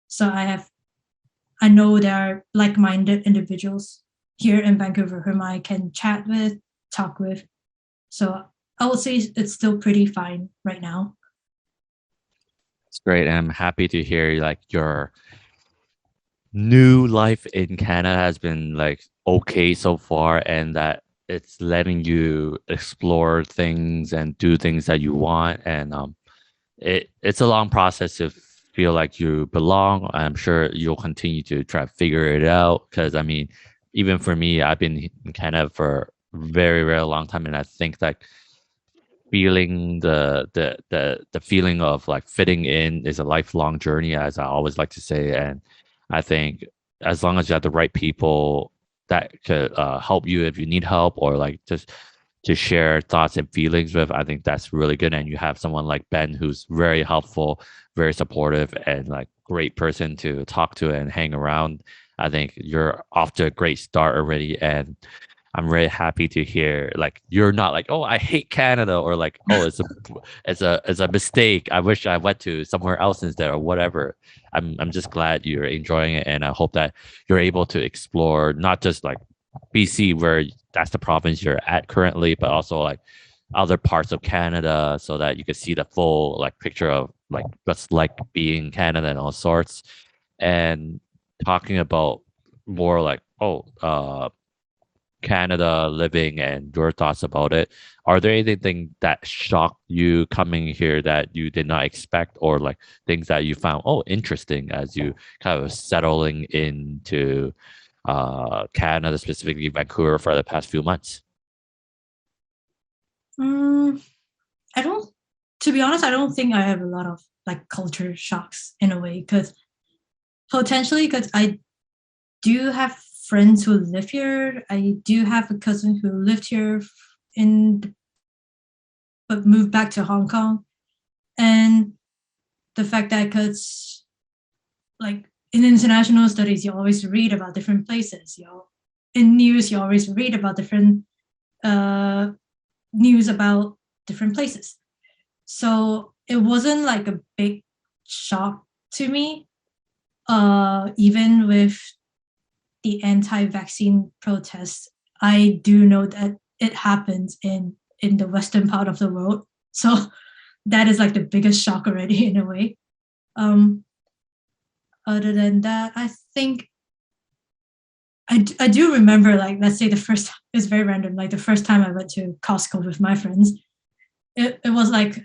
So I know there are like-minded individuals here in Vancouver whom I can chat with, talk with. So I would say it's still pretty fine right now. It's great. And I'm happy to hear like your new life in Canada has been like okay so far, and that it's letting you explore things and do things that you want. And it's a long process to feel like you belong. I'm sure you'll continue to try to figure it out, because I mean, even for me, I've been in Canada for a very, very long time, and I think that feeling the feeling of like fitting in is a lifelong journey, as I always like to say. And I think as long as you have the right people that could help you if you need help, or like just to share thoughts and feelings with, I think that's really good. And you have someone like Ben who's very helpful, very supportive, and like great person to talk to and hang around. I think you're off to a great start already, and I'm really happy to hear like you're not like, oh, I hate Canada, or like, oh, it's a mistake. I wish I went to somewhere else instead, or whatever. I'm just glad you're enjoying it, and I hope that you're able to explore not just like BC, where that's the province you're at currently, but also like other parts of Canada, so that you can see the full like picture of like what's like being in Canada and all sorts. And talking about more like, Canada living and your thoughts about it. Are there anything that shocked you coming here that you did not expect, or like things that you found interesting as you kind of settling into Canada, specifically Vancouver, for the past few months? I don't, to be honest, I don't think I have a lot of like culture shocks in a way, because I do have friends who live here. I do have a cousin who lived here but moved back to Hong Kong. And the fact that, because like in international studies, you always read about different places. In news, you always read about different news about different places. So it wasn't like a big shock to me, even with the anti-vaccine protests. I do know that it happens in the western part of the world. So that is like the biggest shock already in a way. Other than that, I think I do remember, like, let's say it's very random, like the first time I went to Costco with my friends, it was like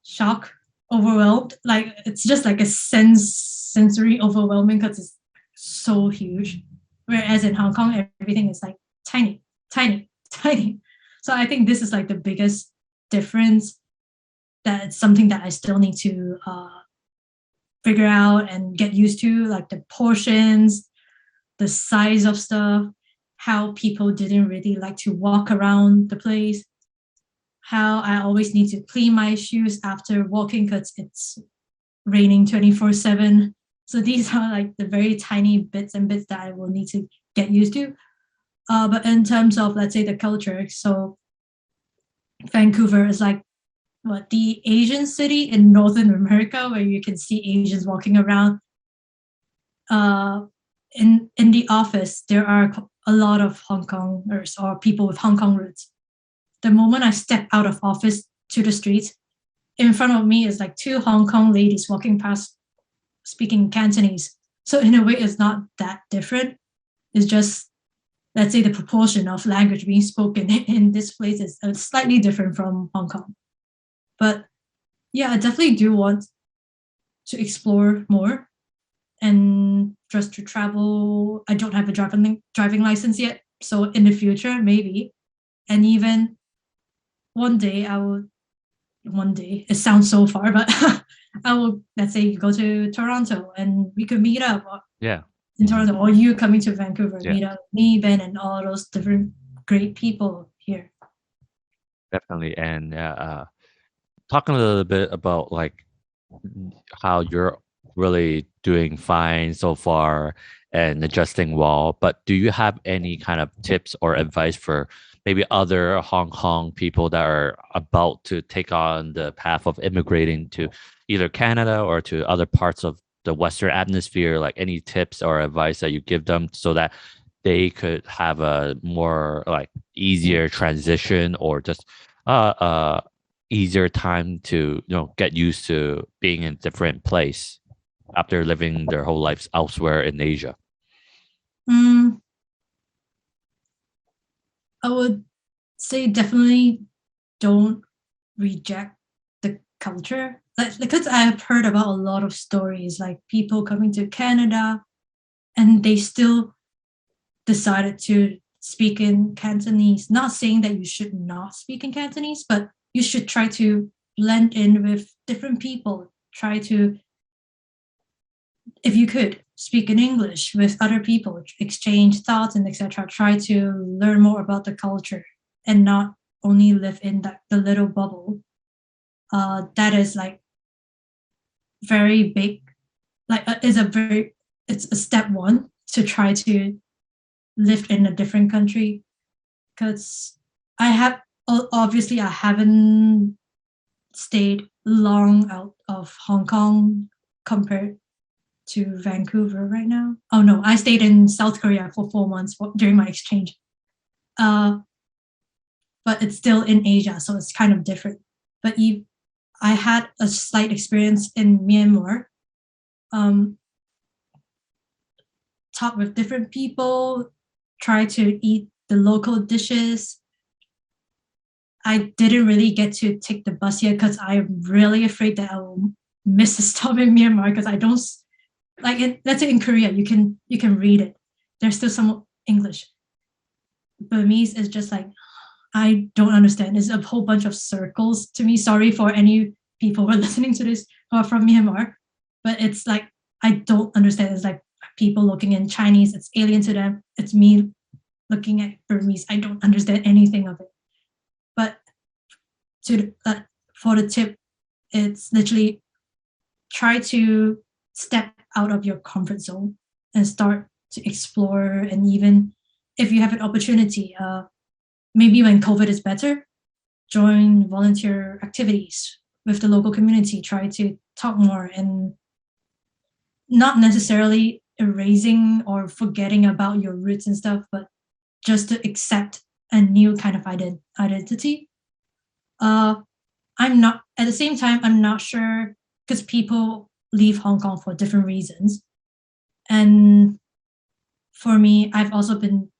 shock, overwhelmed. Like it's just like a sensory overwhelming because it's so huge. Whereas in Hong Kong, everything is like tiny, tiny, tiny. So I think this is like the biggest difference. That's something that I still need to figure out and get used to, like the portions, the size of stuff, how people didn't really like to walk around the place, how I always need to clean my shoes after walking because it's raining 24/7. So these are like the very tiny bits that I will need to get used to. But in terms of, let's say, the culture, so Vancouver is like the Asian city in Northern America, where you can see Asians walking around. In the office, there are a lot of Hong Kongers or people with Hong Kong roots. The moment I step out of office to the streets, in front of me is like two Hong Kong ladies walking past speaking Cantonese. So in a way, it's not that different. It's just, let's say, the proportion of language being spoken in this place is slightly different from Hong Kong. But yeah, I definitely do want to explore more and just to travel. I don't have a driving license yet. So in the future, maybe. And even one day, it sounds so far, but I will, let's say, go to Toronto and we could meet up. Yeah. In Toronto, or you coming to Vancouver, Yeah. meet up me, Ben, and all those different great people here. Definitely. And talking a little bit about like how you're really doing fine so far and adjusting well, but do you have any kind of tips or advice for maybe other Hong Kong people that are about to take on the path of immigrating to either Canada or to other parts of the Western atmosphere? Like any tips or advice that you give them so that they could have a more like easier transition, or just easier time to get used to being in a different place after living their whole lives elsewhere in Asia? I would say definitely don't reject the culture. Like, because I have heard about a lot of stories, like people coming to Canada and they still decided to speak in Cantonese. Not saying that you should not speak in Cantonese, but you should try to blend in with different people. Try to, if you could, speak in English with other people, exchange thoughts and etc. Try to learn more about the culture and not only live in the little bubble. That is like very big, like it's a step one to try to live in a different country, because obviously I haven't stayed long out of Hong Kong compared to Vancouver right now. Oh no, I stayed in South Korea for 4 months during my exchange. But it's still in Asia, so it's kind of different. But I had a slight experience in Myanmar. Talk with different people, try to eat the local dishes. I didn't really get to take the bus yet because I'm really afraid that I will miss a stop in Myanmar, because I don't like it. Let's say in Korea, you can read it. There's still some English. Burmese is just like, I don't understand. It's a whole bunch of circles to me. Sorry for any people who are listening to this who are from Myanmar, but it's like, I don't understand. It's like people looking in Chinese, it's alien to them. It's me looking at Burmese. I don't understand anything of it. But for the tip, it's literally try to step out of your comfort zone and start to explore. And even if you have an opportunity, maybe when COVID is better, join volunteer activities with the local community, try to talk more, and not necessarily erasing or forgetting about your roots and stuff, but just to accept a new kind of identity. I'm not, at the same time, I'm not sure, because people leave Hong Kong for different reasons. And for me, I've also been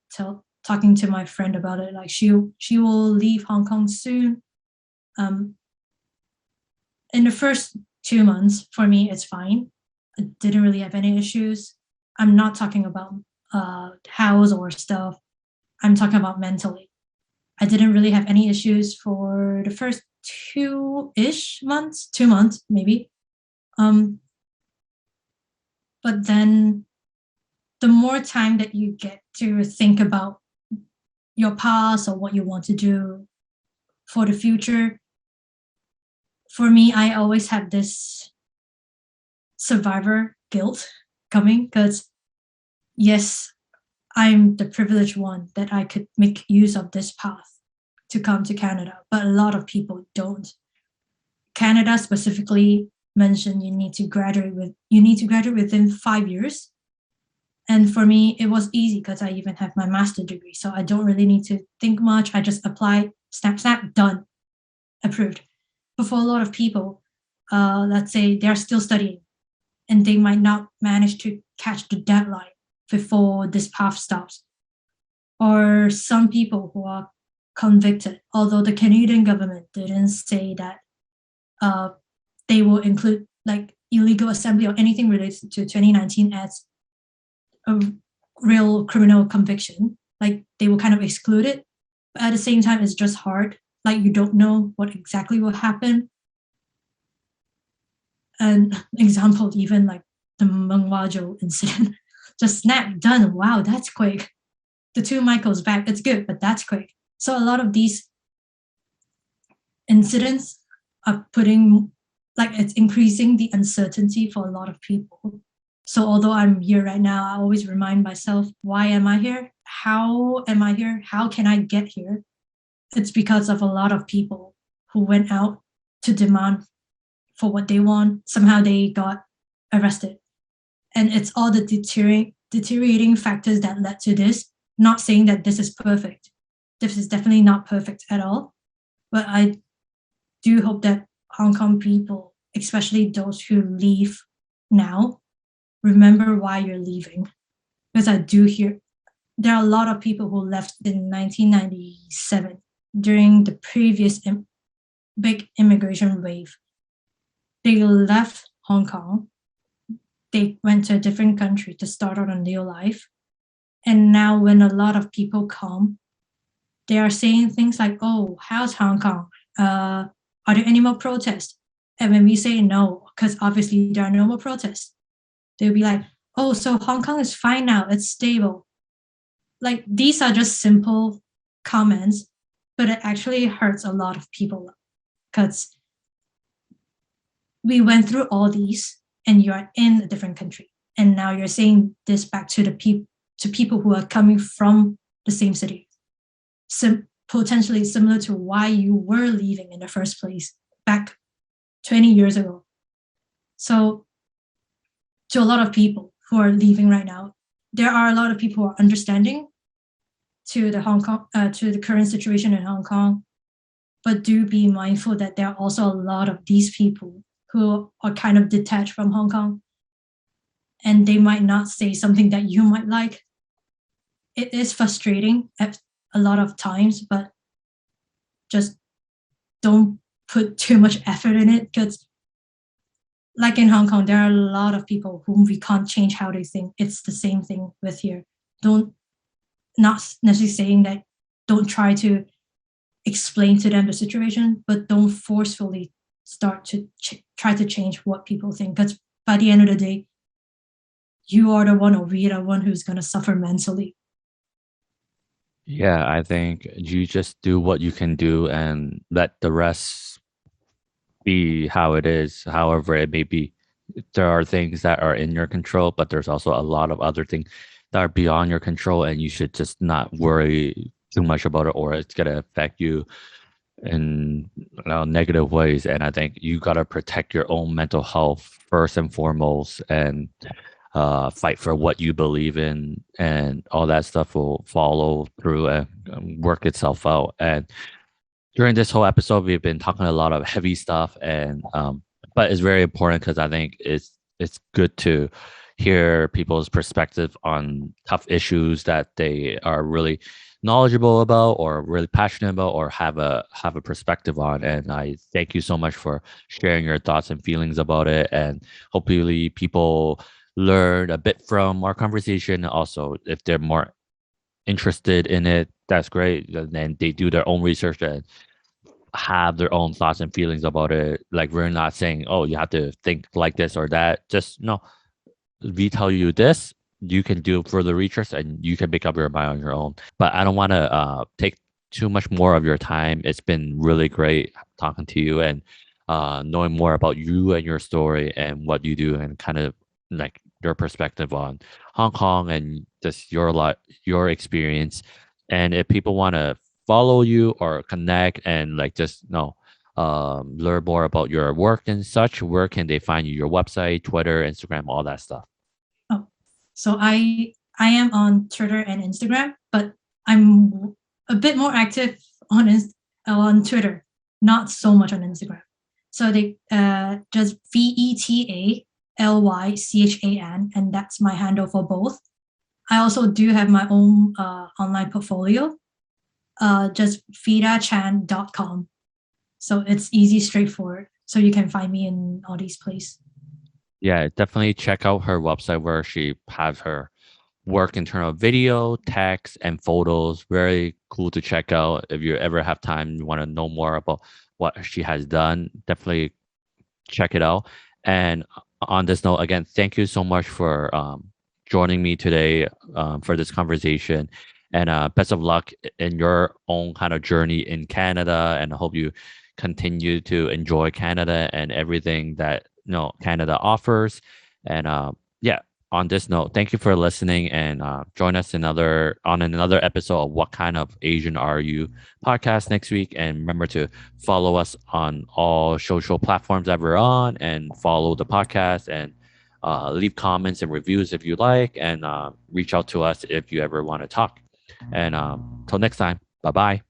talking to my friend about it. Like she will leave Hong Kong soon. In the first 2 months, for me, it's fine. I didn't really have any issues. I'm not talking about house or stuff. I'm talking about mentally. I didn't really have any issues for the first 2 months maybe. But then the more time that you get to think about your past or what you want to do for the future, for me, I always have this survivor guilt coming, because yes, I'm the privileged one that I could make use of this path to come to Canada, but a lot of people don't. Canada specifically mentioned you need to graduate within 5 years. And for me, it was easy because I even have my master's degree, so I don't really need to think much. I just apply, snap, done, approved. But for a lot of people, let's say they're still studying and they might not manage to catch the deadline before this path stops. Or some people who are convicted, although the Canadian government didn't say that they will include like illegal assembly or anything related to 2019 as a real criminal conviction. Like they will kind of exclude it. But at the same time, it's just hard. Like you don't know what exactly will happen. An example, even like the Mengwajo incident, just snap, done. Wow, that's quick. The 2 Michaels back, it's good, but that's quick. So a lot of these incidents are it's increasing the uncertainty for a lot of people. So although I'm here right now, I always remind myself, why am I here? How am I here? How can I get here? It's because of a lot of people who went out to demand for what they want. Somehow they got arrested. And it's all the deteriorating factors that led to this. Not saying that this is perfect. This is definitely not perfect at all. But I do hope that Hong Kong people, especially those who leave now, remember why you're leaving. Because I do hear there are a lot of people who left in 1997 during the previous big immigration wave. They left Hong Kong. They went to a different country to start out a new life. And now when a lot of people come, they are saying things like, oh, how's Hong Kong? Are there any more protests? And when we say no, because obviously there are no more protests, they'll be like, oh, so Hong Kong is fine now, it's stable. Like these are just simple comments, but it actually hurts a lot of people because we went through all these and you are in a different country. and now you're saying this back to people who are coming from the same city, potentially similar to why you were leaving in the first place back 20 years ago. So to a lot of people who are leaving right now, there are a lot of people who are understanding to the current situation in Hong Kong, but do be mindful that there are also a lot of these people who are kind of detached from Hong Kong, and they might not say something that you might like. It is frustrating at a lot of times, but just don't put too much effort in it, because like in Hong Kong, there are a lot of people whom we can't change how they think. It's the same thing with here. Not necessarily saying that don't try to explain to them the situation, but don't forcefully start to try to change what people think, because by the end of the day, you are the one, or we are the one, who's going to suffer mentally. Yeah, I think you just do what you can do and let the rest be how it is, however it may be. There are things that are in your control, but there's also a lot of other things that are beyond your control, and you should just not worry too much about it, or it's going to affect you in negative ways. And I think you got to protect your own mental health first and foremost, and fight for what you believe in, and all that stuff will follow through and work itself out. And during this whole episode, we've been talking a lot of heavy stuff, and but it's very important because I think it's good to hear people's perspective on tough issues that they are really knowledgeable about, or really passionate about, or have a perspective on. And I thank you so much for sharing your thoughts and feelings about it, and hopefully people learn a bit from our conversation. Also, if they're more interested in it, that's great. Then they do their own research and have their own thoughts and feelings about it. Like, we're not saying, oh, you have to think like this or that. Just no, we tell you this, you can do further research and you can make up your mind on your own. But I don't want to take too much more of your time. It's been really great talking to you and knowing more about you and your story and what you do, and kind of like your perspective on Hong Kong and just your experience. And if people want to follow you or connect and like just learn more about your work and such, where can they find you? Your website, Twitter, Instagram, all that stuff. Oh, so I am on Twitter and Instagram, but I'm a bit more active on Twitter, not so much on Instagram. So they just VetaLychan, and that's my handle for both. I also do have my own online portfolio, just VetaChan.com. So it's easy, straightforward. So you can find me in all these places. Yeah, definitely check out her website where she has her work in terms of video, text, and photos. Very cool to check out. If you ever have time, you want to know more about what she has done, definitely check it out. And on this note, again, thank you so much for joining me today for this conversation. And best of luck in your own kind of journey in Canada. And I hope you continue to enjoy Canada and everything that Canada offers. And yeah, on this note, thank you for listening, and join us on another episode of What Kind of Asian Are You podcast next week. And remember to follow us on all social platforms that we're on, and follow the podcast, and leave comments and reviews if you like, and reach out to us if you ever want to talk. And till next time, bye bye.